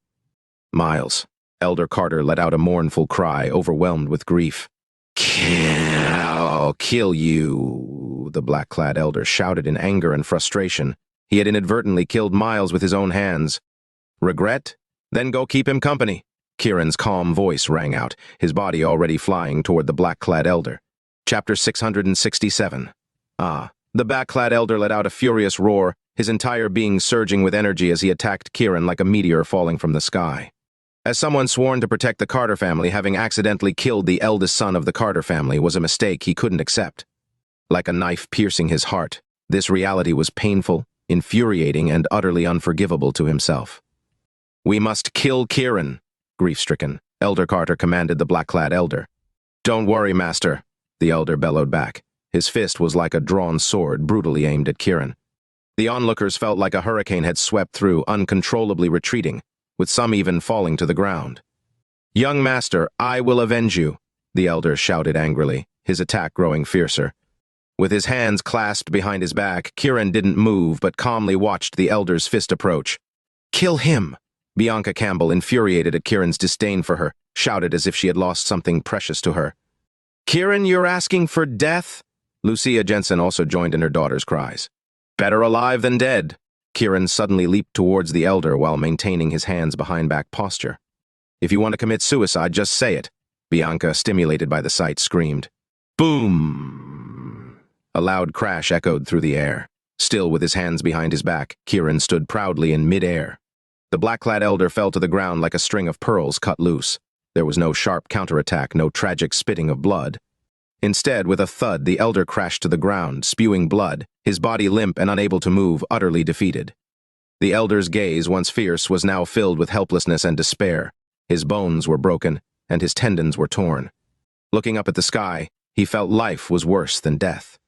"Miles." Elder Carter let out a mournful cry, overwhelmed with grief. "I'll kill you," the black-clad elder shouted in anger and frustration. He had inadvertently killed Miles with his own hands. "Regret? Then go keep him company." Kiran's calm voice rang out, his body already flying toward the black-clad elder. Chapter 667. The black-clad elder let out a furious roar, his entire being surging with energy as he attacked Kiran like a meteor falling from the sky. As someone sworn to protect the Carter family, having accidentally killed the eldest son of the Carter family was a mistake he couldn't accept. Like a knife piercing his heart, this reality was painful, infuriating, and utterly unforgivable to himself. "We must kill Kiran," grief-stricken, Elder Carter commanded the black-clad elder. "Don't worry, master," the elder bellowed back. His fist was like a drawn sword, brutally aimed at Kiran. The onlookers felt like a hurricane had swept through, uncontrollably retreating, with some even falling to the ground. "Young master, I will avenge you," the elder shouted angrily, his attack growing fiercer. With his hands clasped behind his back, Kiran didn't move but calmly watched the elder's fist approach. "Kill him!" Bianca Campbell, infuriated at Kiran's disdain for her, shouted as if she had lost something precious to her. "Kiran, you're asking for death?" Lucia Jensen also joined in her daughter's cries. "Better alive than dead." Kiran suddenly leaped towards the elder while maintaining his hands behind back posture. "If you want to commit suicide, just say it," Bianca, stimulated by the sight, screamed. Boom! A loud crash echoed through the air. Still with his hands behind his back, Kiran stood proudly in mid-air. The black-clad elder fell to the ground like a string of pearls cut loose. There was no sharp counterattack, no tragic spitting of blood. Instead, with a thud, the elder crashed to the ground, spewing blood, his body limp and unable to move, utterly defeated. The elder's gaze, once fierce, was now filled with helplessness and despair. His bones were broken, and his tendons were torn. Looking up at the sky, he felt life was worse than death.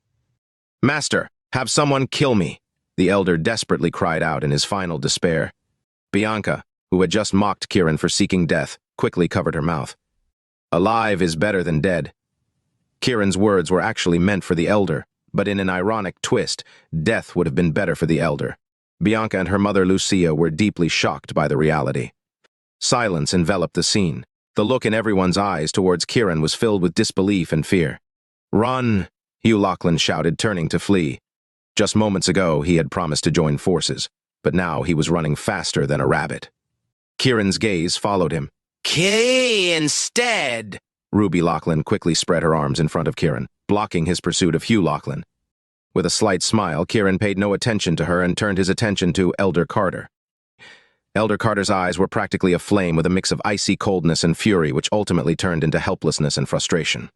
"Master, have someone kill me!" the elder desperately cried out in his final despair. Bianca, who had just mocked Kiran for seeking death, quickly covered her mouth. "Alive is better than dead." Kiran's words were actually meant for the elder, but in an ironic twist, death would have been better for the elder. Bianca and her mother Lucia were deeply shocked by the reality. Silence enveloped the scene. The look in everyone's eyes towards Kiran was filled with disbelief and fear. "Run!" Hugh Lachlan shouted, turning to flee. Just moments ago, he had promised to join forces, but now he was running faster than a rabbit. Kiran's gaze followed him. "Kill instead!" Ruby Lachlan quickly spread her arms in front of Kiran, blocking his pursuit of Hugh Lachlan. With a slight smile, Kiran paid no attention to her and turned his attention to Elder Carter. Elder Carter's eyes were practically aflame with a mix of icy coldness and fury, which ultimately turned into helplessness and frustration.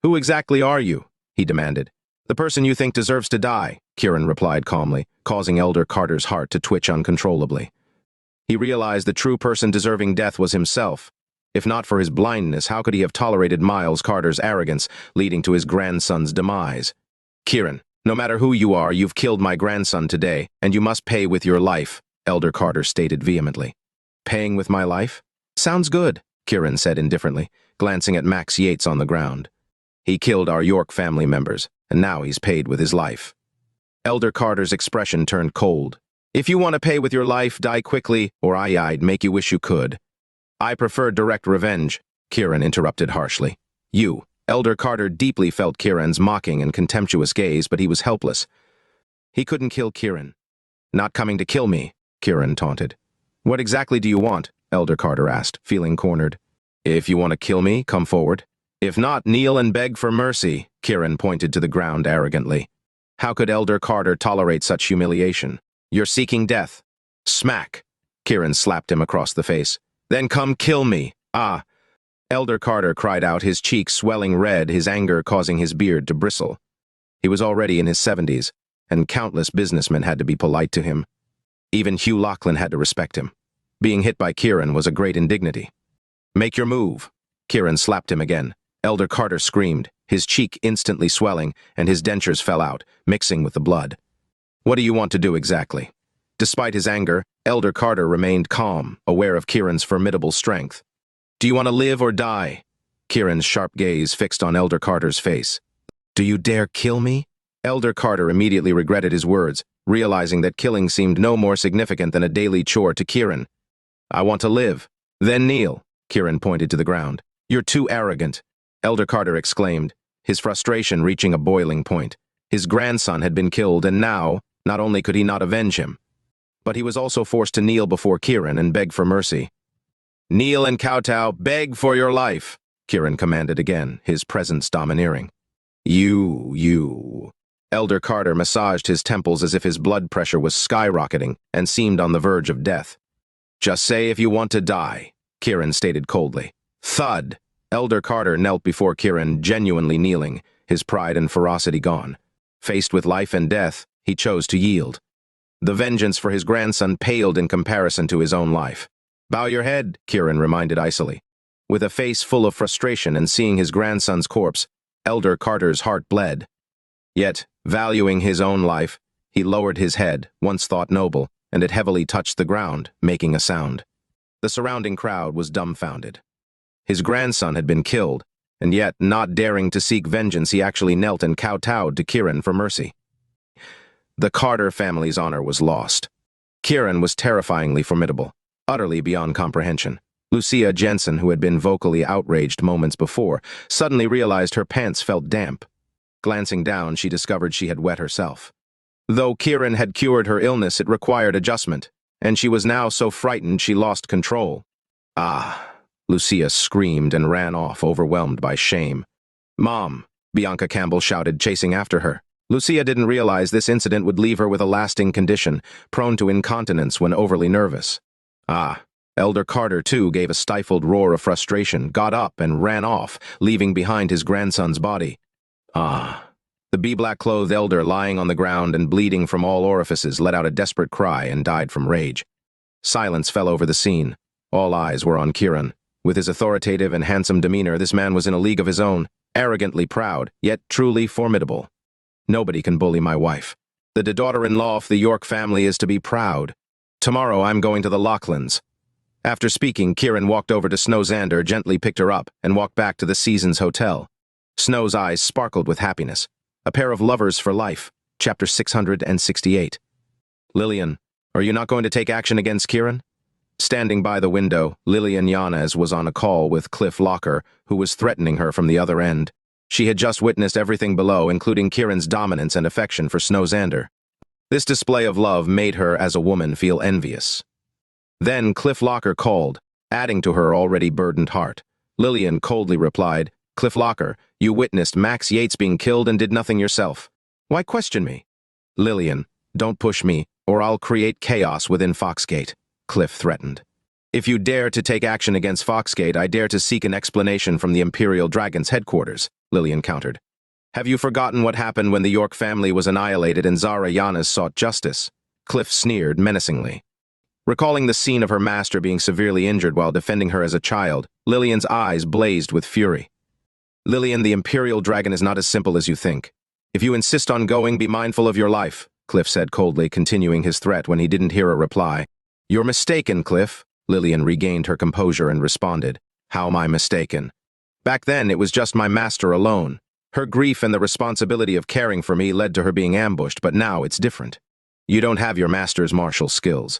"Who exactly are you?" he demanded. "The person you think deserves to die," Kiran replied calmly, causing Elder Carter's heart to twitch uncontrollably. He realized the true person deserving death was himself. If not for his blindness, how could he have tolerated Miles Carter's arrogance, leading to his grandson's demise? Kiran, no matter who you are, you've killed my grandson today, and you must pay with your life, Elder Carter stated vehemently. Paying with my life? Sounds good, Kiran said indifferently, glancing at Max Yates on the ground. He killed our York family members, and now he's paid with his life. Elder Carter's expression turned cold. If you want to pay with your life, die quickly, or I'd make you wish you could. I prefer direct revenge, Kiran interrupted harshly. You. Elder Carter deeply felt Kiran's mocking and contemptuous gaze, but he was helpless. He couldn't kill Kiran. Not coming to kill me, Kiran taunted. What exactly do you want? Elder Carter asked, feeling cornered. If you want to kill me, come forward. If not, kneel and beg for mercy, Kiran pointed to the ground arrogantly. How could Elder Carter tolerate such humiliation? You're seeking death. Smack! Kiran slapped him across the face. Then come kill me. Ah! Elder Carter cried out, his cheeks swelling red, his anger causing his beard to bristle. He was already in his 70s, and countless businessmen had to be polite to him. Even Hugh Lachlan had to respect him. Being hit by Kiran was a great indignity. Make your move. Kiran slapped him again. Elder Carter screamed, his cheek instantly swelling, and his dentures fell out, mixing with the blood. What do you want to do exactly? Despite his anger, Elder Carter remained calm, aware of Kiran's formidable strength. Do you want to live or die? Kiran's sharp gaze fixed on Elder Carter's face. Do you dare kill me? Elder Carter immediately regretted his words, realizing that killing seemed no more significant than a daily chore to Kiran. I want to live. Then kneel. Kiran pointed to the ground. You're too arrogant. Elder Carter exclaimed, his frustration reaching a boiling point. His grandson had been killed, and now, not only could he not avenge him, but he was also forced to kneel before Kiran and beg for mercy. Kneel and kowtow, beg for your life, Kiran commanded again, his presence domineering. You. Elder Carter massaged his temples as if his blood pressure was skyrocketing and seemed on the verge of death. Just say if you want to die, Kiran stated coldly. Thud! Elder Carter knelt before Kiran, genuinely kneeling, his pride and ferocity gone. Faced with life and death, he chose to yield. The vengeance for his grandson paled in comparison to his own life. Bow your head, Kiran reminded icily. With a face full of frustration and seeing his grandson's corpse, Elder Carter's heart bled. Yet, valuing his own life, he lowered his head, once thought noble, and it heavily touched the ground, making a sound. The surrounding crowd was dumbfounded. His grandson had been killed, and yet, not daring to seek vengeance, he actually knelt and kowtowed to Kiran for mercy. The Carter family's honor was lost. Kiran was terrifyingly formidable, utterly beyond comprehension. Lucia Jensen, who had been vocally outraged moments before, suddenly realized her pants felt damp. Glancing down, she discovered she had wet herself. Though Kiran had cured her illness, it required adjustment, and she was now so frightened she lost control. Ah! Lucia screamed and ran off, overwhelmed by shame. Mom! Bianca Campbell shouted, chasing after her. Lucia didn't realize this incident would leave her with a lasting condition, prone to incontinence when overly nervous. Ah! Elder Carter, too, gave a stifled roar of frustration, got up and ran off, leaving behind his grandson's body. Ah! The bee-black-clothed elder, lying on the ground and bleeding from all orifices, let out a desperate cry and died from rage. Silence fell over the scene. All eyes were on Kiran. With his authoritative and handsome demeanor, this man was in a league of his own, arrogantly proud, yet truly formidable. Nobody can bully my wife. The daughter-in-law of the York family is to be proud. Tomorrow I'm going to the Lachlans. After speaking, Kiran walked over to Snow Xander, gently picked her up, and walked back to the Seasons Hotel. Snow's eyes sparkled with happiness. A pair of lovers for life. Chapter 668. Lilian, are you not going to take action against Kiran? Standing by the window, Lilian Yanes was on a call with Cliff Locker, who was threatening her from the other end. She had just witnessed everything below, including Kiran's dominance and affection for Snow Xander. This display of love made her, as a woman, feel envious. Then Cliff Locker called, adding to her already burdened heart. Lilian coldly replied, Cliff Locker, you witnessed Max Yates being killed and did nothing yourself. Why question me? Lilian, don't push me, or I'll create chaos within Foxgate, Cliff threatened. If you dare to take action against Foxgate, I dare to seek an explanation from the Imperial Dragon's headquarters, Lilian countered. Have you forgotten what happened when the York family was annihilated and Zara Yanes sought justice? Cliff sneered menacingly. Recalling the scene of her master being severely injured while defending her as a child, Lilian's eyes blazed with fury. Lilian, the Imperial Dragon is not as simple as you think. If you insist on going, be mindful of your life, Cliff said coldly, continuing his threat when he didn't hear a reply. You're mistaken, Cliff. Lilian regained her composure and responded. How am I mistaken? Back then, it was just my master alone. Her grief and the responsibility of caring for me led to her being ambushed, but now it's different. You don't have your master's martial skills.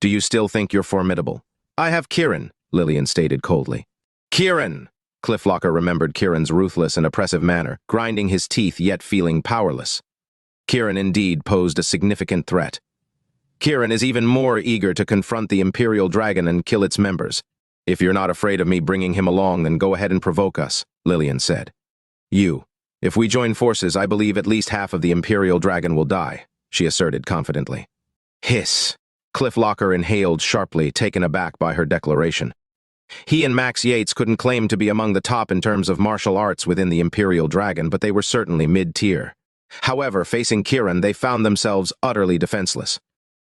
Do you still think you're formidable? I have Kiran, Lilian stated coldly. Kiran! Cliff Locker remembered Kiran's ruthless and oppressive manner, grinding his teeth yet feeling powerless. Kiran indeed posed a significant threat. Kiran is even more eager to confront the Imperial Dragon and kill its members. If you're not afraid of me bringing him along, then go ahead and provoke us, Lilian said. If we join forces, I believe at least half of the Imperial Dragon will die, she asserted confidently. Hiss. Cliff Locker inhaled sharply, taken aback by her declaration. He and Max Yates couldn't claim to be among the top in terms of martial arts within the Imperial Dragon, but they were certainly mid-tier. However, facing Kiran, they found themselves utterly defenseless.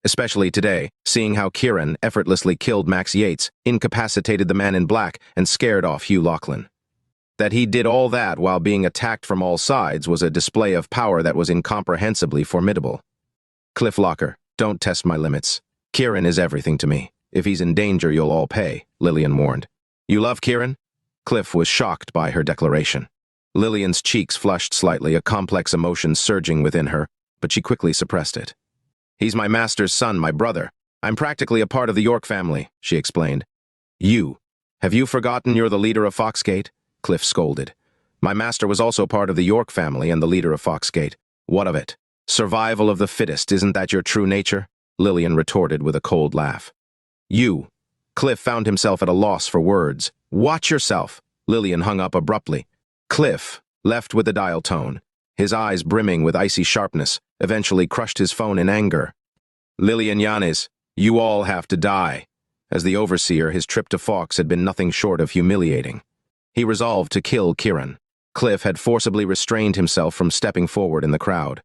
Especially today, seeing how Kiran effortlessly killed Max Yates, incapacitated the man in black, and scared off Hugh Lachlan. That he did all that while being attacked from all sides was a display of power that was incomprehensibly formidable. Cliff Locker, don't test my limits. Kiran is everything to me. If he's in danger, you'll all pay, Lilian warned. You love Kiran? Cliff was shocked by her declaration. Lilian's cheeks flushed slightly, a complex emotion surging within her, but she quickly suppressed it. He's my master's son, my brother. I'm practically a part of the York family, she explained. Have you forgotten you're the leader of Foxgate? Cliff scolded. My master was also part of the York family and the leader of Foxgate. What of it? Survival of the fittest, isn't that your true nature? Lilian retorted with a cold laugh. Cliff found himself at a loss for words. Watch yourself. Lilian hung up abruptly. Cliff, left with the dial tone, his eyes brimming with icy sharpness, eventually crushed his phone in anger. Lilian Yanes, you all have to die. As the overseer, his trip to Fox had been nothing short of humiliating. He resolved to kill Kiran. Cliff had forcibly restrained himself from stepping forward in the crowd.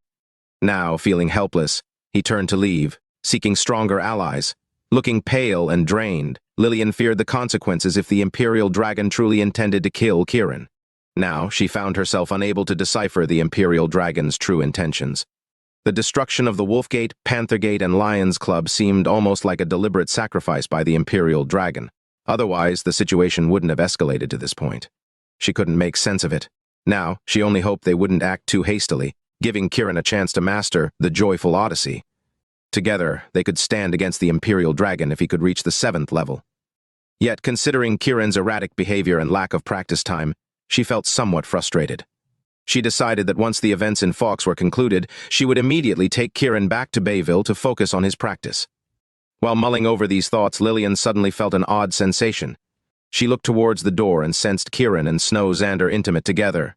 Now, feeling helpless, he turned to leave, seeking stronger allies. Looking pale and drained, Lilian feared the consequences if the Imperial Dragon truly intended to kill Kiran. Now, she found herself unable to decipher the Imperial Dragon's true intentions. The destruction of the Wolfgate, Panthergate, and Lions Club seemed almost like a deliberate sacrifice by the Imperial Dragon. Otherwise, the situation wouldn't have escalated to this point. She couldn't make sense of it. Now, she only hoped they wouldn't act too hastily, giving Kiran a chance to master the joyful Odyssey. Together, they could stand against the Imperial Dragon if he could reach the 7th level. Yet, considering Kiran's erratic behavior and lack of practice time, she felt somewhat frustrated. She decided that once the events in Fox were concluded, she would immediately take Kiran back to Bayville to focus on his practice. While mulling over these thoughts, Lilian suddenly felt an odd sensation. She looked towards the door and sensed Kiran and Snow Xander intimate together.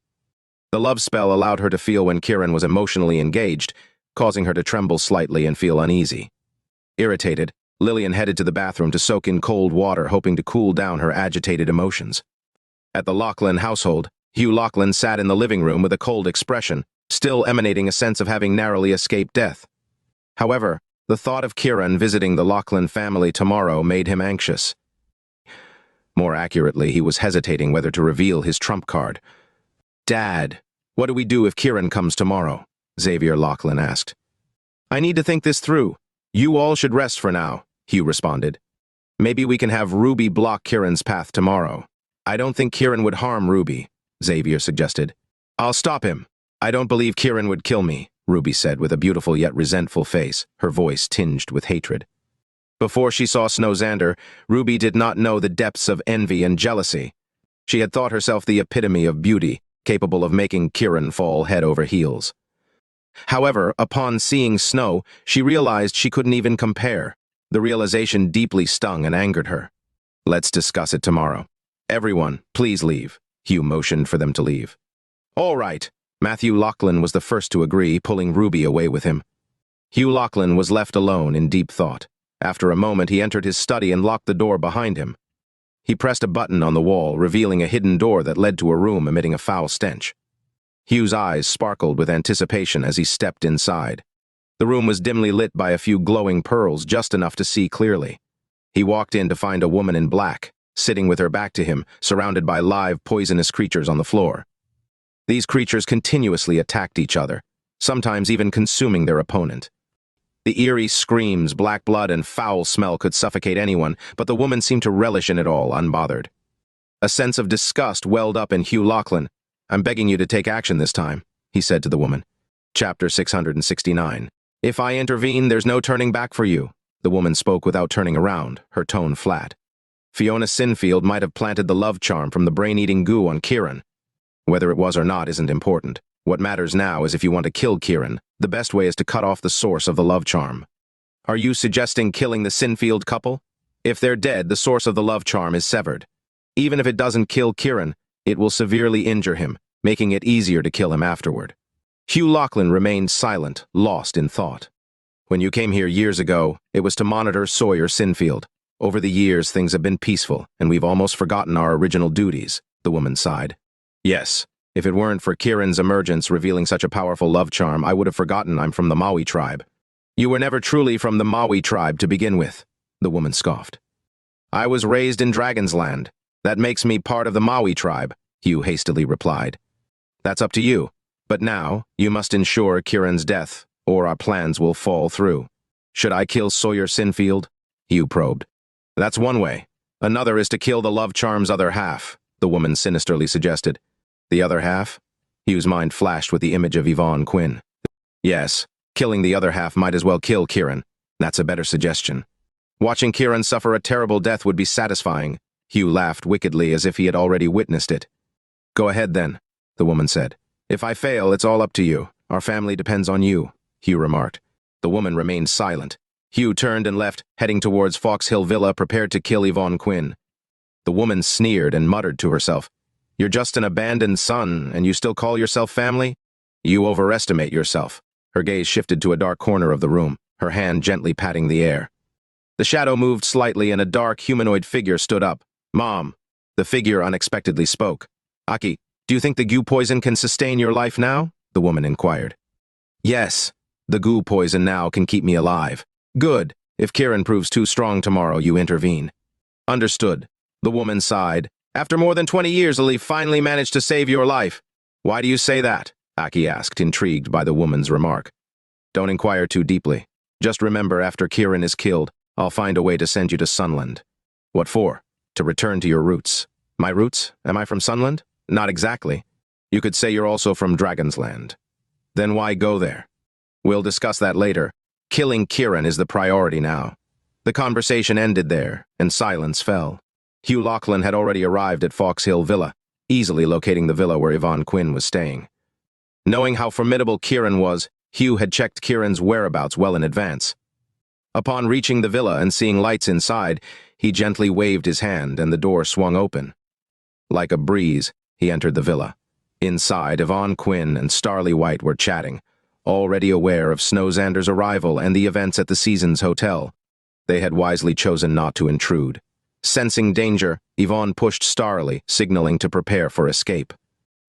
The love spell allowed her to feel when Kiran was emotionally engaged, causing her to tremble slightly and feel uneasy. Irritated, Lilian headed to the bathroom to soak in cold water, hoping to cool down her agitated emotions. At the Lachlan household, Hugh Lachlan sat in the living room with a cold expression, still emanating a sense of having narrowly escaped death. However, the thought of Kiran visiting the Lachlan family tomorrow made him anxious. More accurately, he was hesitating whether to reveal his trump card. Dad, what do we do if Kiran comes tomorrow? Xavier Lachlan asked. I need to think this through. You all should rest for now, Hugh responded. Maybe we can have Ruby block Kiran's path tomorrow. I don't think Kiran would harm Ruby, Xavier suggested. I'll stop him. I don't believe Kiran would kill me, Ruby said with a beautiful yet resentful face, her voice tinged with hatred. Before she saw Snow Xander, Ruby did not know the depths of envy and jealousy. She had thought herself the epitome of beauty, capable of making Kiran fall head over heels. However, upon seeing Snow, she realized she couldn't even compare. The realization deeply stung and angered her. Let's discuss it tomorrow. Everyone, please leave. Hugh motioned for them to leave. All right. Matthew Lachlan was the first to agree, pulling Ruby away with him. Hugh Lachlan was left alone in deep thought. After a moment, he entered his study and locked the door behind him. He pressed a button on the wall, revealing a hidden door that led to a room emitting a foul stench. Hugh's eyes sparkled with anticipation as he stepped inside. The room was dimly lit by a few glowing pearls, just enough to see clearly. He walked in to find a woman in black, sitting with her back to him, surrounded by live, poisonous creatures on the floor. These creatures continuously attacked each other, sometimes even consuming their opponent. The eerie screams, black blood, and foul smell could suffocate anyone, but the woman seemed to relish in it all, unbothered. A sense of disgust welled up in Hugh Lachlan. "I'm begging you to take action this time," he said to the woman. Chapter 669. "If I intervene, there's no turning back for you." The woman spoke without turning around, her tone flat. Fiona Sinfield might have planted the love charm from the brain-eating goo on Kiran. Whether it was or not isn't important. What matters now is if you want to kill Kiran, the best way is to cut off the source of the love charm. Are you suggesting killing the Sinfield couple? If they're dead, the source of the love charm is severed. Even if it doesn't kill Kiran, it will severely injure him, making it easier to kill him afterward. Hugh Lachlan remained silent, lost in thought. "When you came here years ago, it was to monitor Sawyer Sinfield. Over the years, things have been peaceful, and we've almost forgotten our original duties," the woman sighed. "Yes, if it weren't for Kiran's emergence revealing such a powerful love charm, I would have forgotten I'm from the Maui tribe." "You were never truly from the Maui tribe to begin with," the woman scoffed. "I was raised in Dragon's Land. That makes me part of the Maui tribe," Hugh hastily replied. "That's up to you, but now you must ensure Kiran's death, or our plans will fall through." "Should I kill Sawyer Sinfield?" Hugh probed. "That's one way. Another is to kill the love charm's other half," the woman sinisterly suggested. "The other half?" Hugh's mind flashed with the image of Yvonne Quinn. "Yes, killing the other half might as well kill Kiran. That's a better suggestion. Watching Kiran suffer a terrible death would be satisfying." Hugh laughed wickedly as if he had already witnessed it. "Go ahead then," the woman said. "If I fail, it's all up to you. Our family depends on you," Hugh remarked. The woman remained silent. Hugh turned and left, heading towards Fox Hill Villa, prepared to kill Yvonne Quinn. The woman sneered and muttered to herself, "You're just an abandoned son, and you still call yourself family? You overestimate yourself." Her gaze shifted to a dark corner of the room, her hand gently patting the air. The shadow moved slightly and a dark humanoid figure stood up. "Mom," the figure unexpectedly spoke. "Aki, do you think the goo poison can sustain your life now?" the woman inquired. "Yes, the goo poison now can keep me alive." "Good. If Kiran proves too strong tomorrow, you intervene." "Understood." The woman sighed. "After more than 20 years, Ali finally managed to save your life." "Why do you say that?" Aki asked, intrigued by the woman's remark. "Don't inquire too deeply. Just remember, after Kiran is killed, I'll find a way to send you to Sunland." "What for?" "To return to your roots." "My roots? Am I from Sunland?" "Not exactly. You could say you're also from Dragon's Land." "Then why go there?" "We'll discuss that later. Killing Kiran is the priority now." The conversation ended there, and silence fell. Hugh Lachlan had already arrived at Fox Hill Villa, easily locating the villa where Yvonne Quinn was staying. Knowing how formidable Kiran was, Hugh had checked Kiran's whereabouts well in advance. Upon reaching the villa and seeing lights inside, he gently waved his hand and the door swung open. Like a breeze, he entered the villa. Inside, Yvonne Quinn and Starly White were chatting, already aware of Snow Xander's arrival and the events at the Seasons Hotel. They had wisely chosen not to intrude. Sensing danger, Yvonne pushed Starly, signaling to prepare for escape.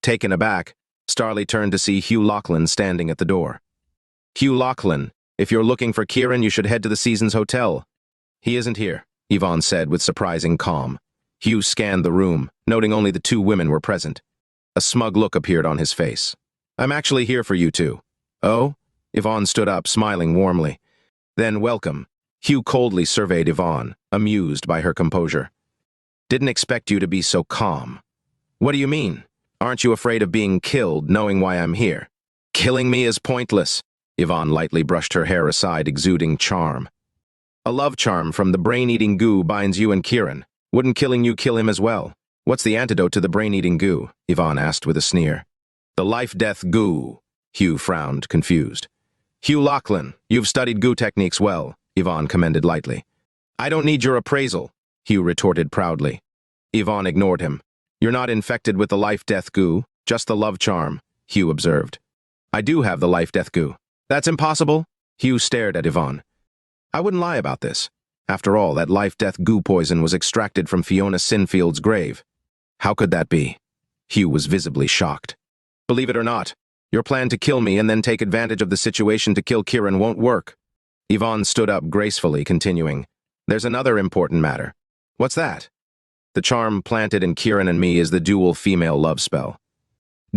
Taken aback, Starly turned to see Hugh Lachlan standing at the door. "Hugh Lachlan, if you're looking for Kiran, you should head to the Seasons Hotel." "He isn't here," Yvonne said with surprising calm. Hugh scanned the room, noting only the two women were present. A smug look appeared on his face. "I'm actually here for you two." "Oh?" Yvonne stood up, smiling warmly. "Then welcome." Hugh coldly surveyed Yvonne, amused by her composure. "Didn't expect you to be so calm." "What do you mean? Aren't you afraid of being killed, knowing why I'm here?" "Killing me is pointless." Yvonne lightly brushed her hair aside, exuding charm. "A love charm from the brain-eating goo binds you and Kiran. Wouldn't killing you kill him as well?" "What's the antidote to the brain-eating goo?" Yvonne asked with a sneer. "The life-death goo." Hugh frowned, confused. "Hugh Lachlan, you've studied goo techniques well," Yvonne commended lightly. "I don't need your appraisal," Hugh retorted proudly. Yvonne ignored him. "You're not infected with the life-death goo, just the love charm," Hugh observed. "I do have the life-death goo." "That's impossible." Hugh stared at Yvonne. "I wouldn't lie about this. After all, that life-death goo poison was extracted from Fiona Sinfield's grave." "How could that be?" Hugh was visibly shocked. "Believe it or not, Your plan to kill me and then take advantage of the situation to kill Kiran won't work. Yvonne stood up gracefully, continuing, There's another important matter. What's that? The charm planted in Kiran and me is the dual female love spell.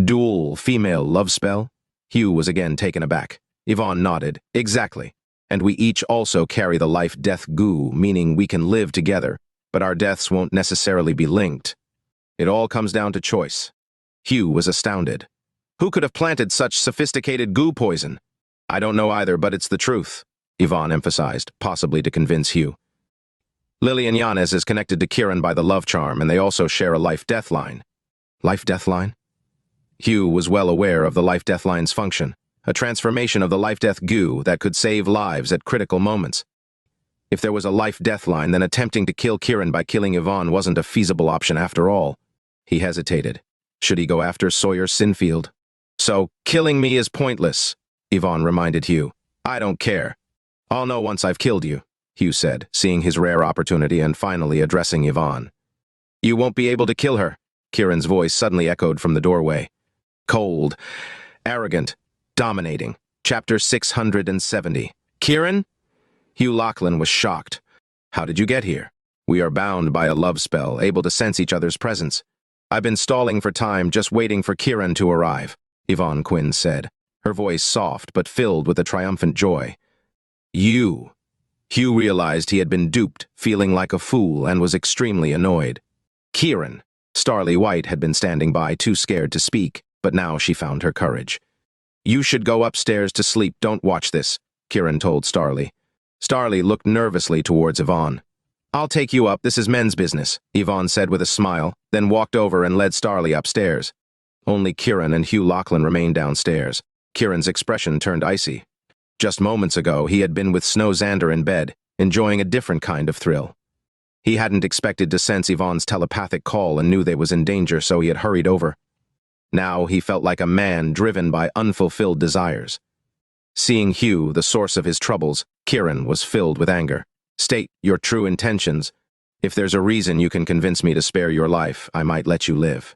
Dual female love spell? Hugh was again taken aback. Yvonne nodded. Exactly. And we each also carry the life-death goo, meaning we can live together, but our deaths won't necessarily be linked. It all comes down to choice. Hugh was astounded. Who could have planted such sophisticated goo poison? I don't know either, but it's the truth, Yvonne emphasized, possibly to convince Hugh. Lilian Yanes is connected to Kiran by the love charm, and they also share a life-death line. Life-death line? Hugh was well aware of the life-death line's function, a transformation of the life-death goo that could save lives at critical moments. If there was a life-death line, then attempting to kill Kiran by killing Yvonne wasn't a feasible option after all. He hesitated. Should he go after Sawyer Sinfield? So, killing me is pointless, Yvonne reminded Hugh. I don't care. I'll know once I've killed you, Hugh said, seeing his rare opportunity and finally addressing Yvonne. You won't be able to kill her, Kiran's voice suddenly echoed from the doorway. Cold, arrogant, dominating. Chapter 670. Kiran? Hugh Lachlan was shocked. How did you get here? We are bound by a love spell, able to sense each other's presence. I've been stalling for time, just waiting for Kiran to arrive, Yvonne Quinn said, her voice soft but filled with a triumphant joy. You. Hugh realized he had been duped, feeling like a fool, and was extremely annoyed. Kiran. Starly White had been standing by, too scared to speak, but now she found her courage. You should go upstairs to sleep, don't watch this, Kiran told Starly. Starly looked nervously towards Yvonne. I'll take you up, this is men's business, Yvonne said with a smile, then walked over and led Starly upstairs. Only Kiran and Hugh Lachlan remained downstairs. Kiran's expression turned icy. Just moments ago, he had been with Snow Xander in bed, enjoying a different kind of thrill. He hadn't expected to sense Yvonne's telepathic call and knew they was in danger, so he had hurried over. Now he felt like a man driven by unfulfilled desires. Seeing Hugh, the source of his troubles, Kiran was filled with anger. State your true intentions. If there's a reason you can convince me to spare your life, I might let you live.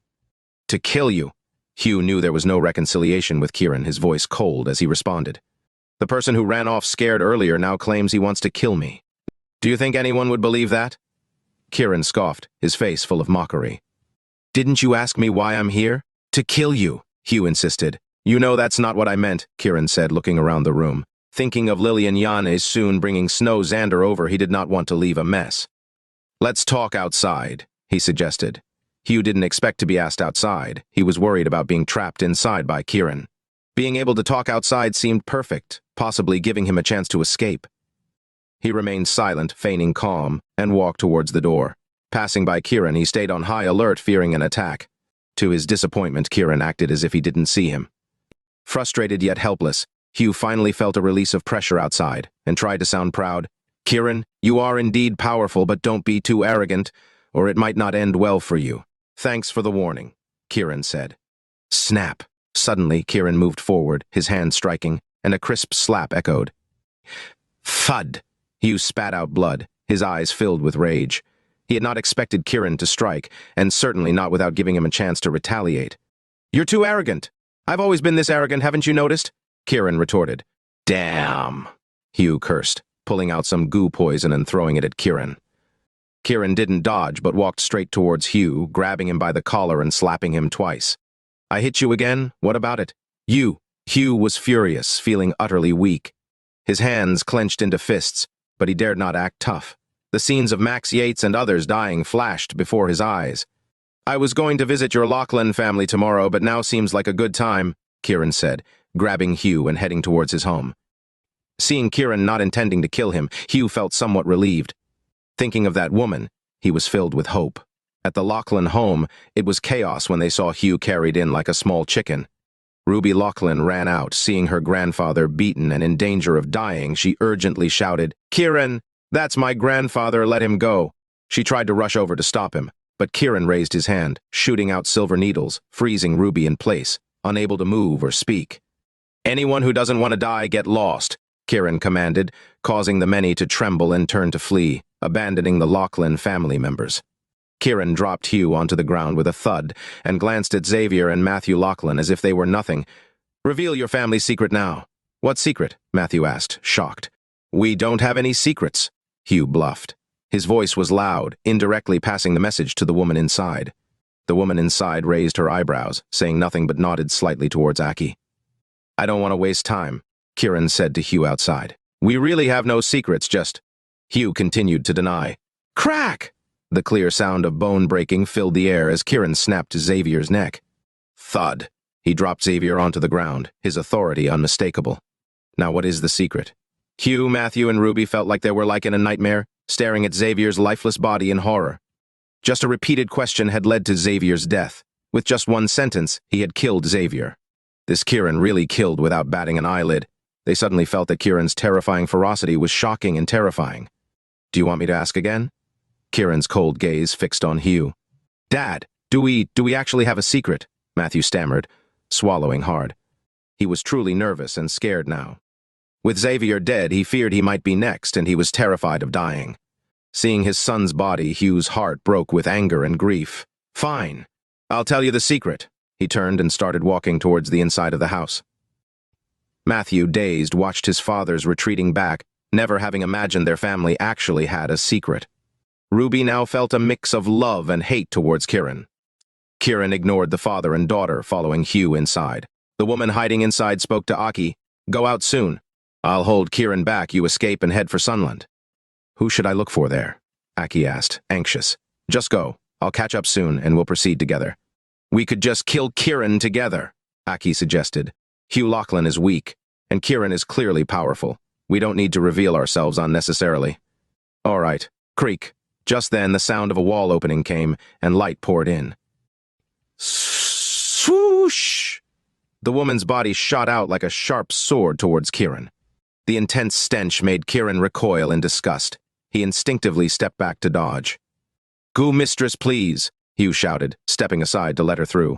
To kill you. Hugh knew there was no reconciliation with Kiran, his voice cold as he responded. The person who ran off scared earlier now claims he wants to kill me. Do you think anyone would believe that? Kiran scoffed, his face full of mockery. Didn't you ask me why I'm here? To kill you, Hugh insisted. You know that's not what I meant, Kiran said, looking around the room. Thinking of Lilian Yanes soon bringing Snow Xander over, he did not want to leave a mess. Let's talk outside, he suggested. Hugh didn't expect to be asked outside. He was worried about being trapped inside by Kiran. Being able to talk outside seemed perfect, possibly giving him a chance to escape. He remained silent, feigning calm, and walked towards the door. Passing by Kiran, he stayed on high alert, fearing an attack. To his disappointment, Kiran acted as if he didn't see him. Frustrated yet helpless, Hugh finally felt a release of pressure outside and tried to sound proud. Kiran, you are indeed powerful, but don't be too arrogant, or it might not end well for you. Thanks for the warning, Kiran said. Snap. Suddenly, Kiran moved forward, his hand striking, and a crisp slap echoed. Thud! Hugh spat out blood, his eyes filled with rage. He had not expected Kiran to strike, and certainly not without giving him a chance to retaliate. You're too arrogant. I've always been this arrogant, haven't you noticed? Kiran retorted. Damn! Hugh cursed, pulling out some goo poison and throwing it at Kiran. Kiran didn't dodge, but walked straight towards Hugh, grabbing him by the collar and slapping him twice. I hit you again? What about it? You. Hugh was furious, feeling utterly weak. His hands clenched into fists, but he dared not act tough. The scenes of Max Yates and others dying flashed before his eyes. I was going to visit your Lachlan family tomorrow, but now seems like a good time, Kiran said, grabbing Hugh and heading towards his home. Seeing Kiran not intending to kill him, Hugh felt somewhat relieved. Thinking of that woman, he was filled with hope. At the Lachlan home, it was chaos when they saw Hugh carried in like a small chicken. Ruby Lachlan ran out, seeing her grandfather beaten and in danger of dying. She urgently shouted, Kiran, that's my grandfather, let him go. She tried to rush over to stop him, but Kiran raised his hand, shooting out silver needles, freezing Ruby in place, unable to move or speak. Anyone who doesn't want to die, get lost, Kiran commanded, causing the many to tremble and turn to flee, abandoning the Lachlan family members. Kiran dropped Hugh onto the ground with a thud and glanced at Xavier and Matthew Lachlan as if they were nothing, Reveal your family's secret now. What secret? Matthew asked, shocked. We don't have any secrets, Hugh bluffed. His voice was loud, indirectly passing the message to the woman inside. The woman inside raised her eyebrows, saying nothing but nodded slightly towards Aki. I don't want to waste time, Kiran said to Hugh outside. We really have no secrets, just... Hugh continued to deny. Crack! The clear sound of bone breaking filled the air as Kiran snapped Xavier's neck. Thud. He dropped Xavier onto the ground, his authority unmistakable. Now what is the secret? Hugh, Matthew, and Ruby felt like they were like in a nightmare, staring at Xavier's lifeless body in horror. Just a repeated question had led to Xavier's death. With just one sentence, he had killed Xavier. This Kiran really killed without batting an eyelid. They suddenly felt that Kiran's terrifying ferocity was shocking and terrifying. Do you want me to ask again? Kiran's cold gaze fixed on Hugh. Dad, do we actually have a secret? Matthew stammered, swallowing hard. He was truly nervous and scared now. With Xavier dead, he feared he might be next, and he was terrified of dying. Seeing his son's body, Hugh's heart broke with anger and grief. Fine. I'll tell you the secret. He turned and started walking towards the inside of the house. Matthew, dazed, watched his fathers retreating back, never having imagined their family actually had a secret. Ruby now felt a mix of love and hate towards Kiran. Kiran ignored the father and daughter, following Hugh inside. The woman hiding inside spoke to Aki. Go out soon. I'll hold Kiran back, you escape and head for Sunland. Who should I look for there? Aki asked, anxious. Just go. I'll catch up soon and we'll proceed together. We could just kill Kiran together, Aki suggested. Hugh Lachlan is weak, and Kiran is clearly powerful. We don't need to reveal ourselves unnecessarily. All right, creak. Just then, the sound of a wall opening came, and light poured in. Swoosh! The woman's body shot out like a sharp sword towards Kiran. The intense stench made Kiran recoil in disgust. He instinctively stepped back to dodge. Go, mistress, please, Hugh shouted, stepping aside to let her through.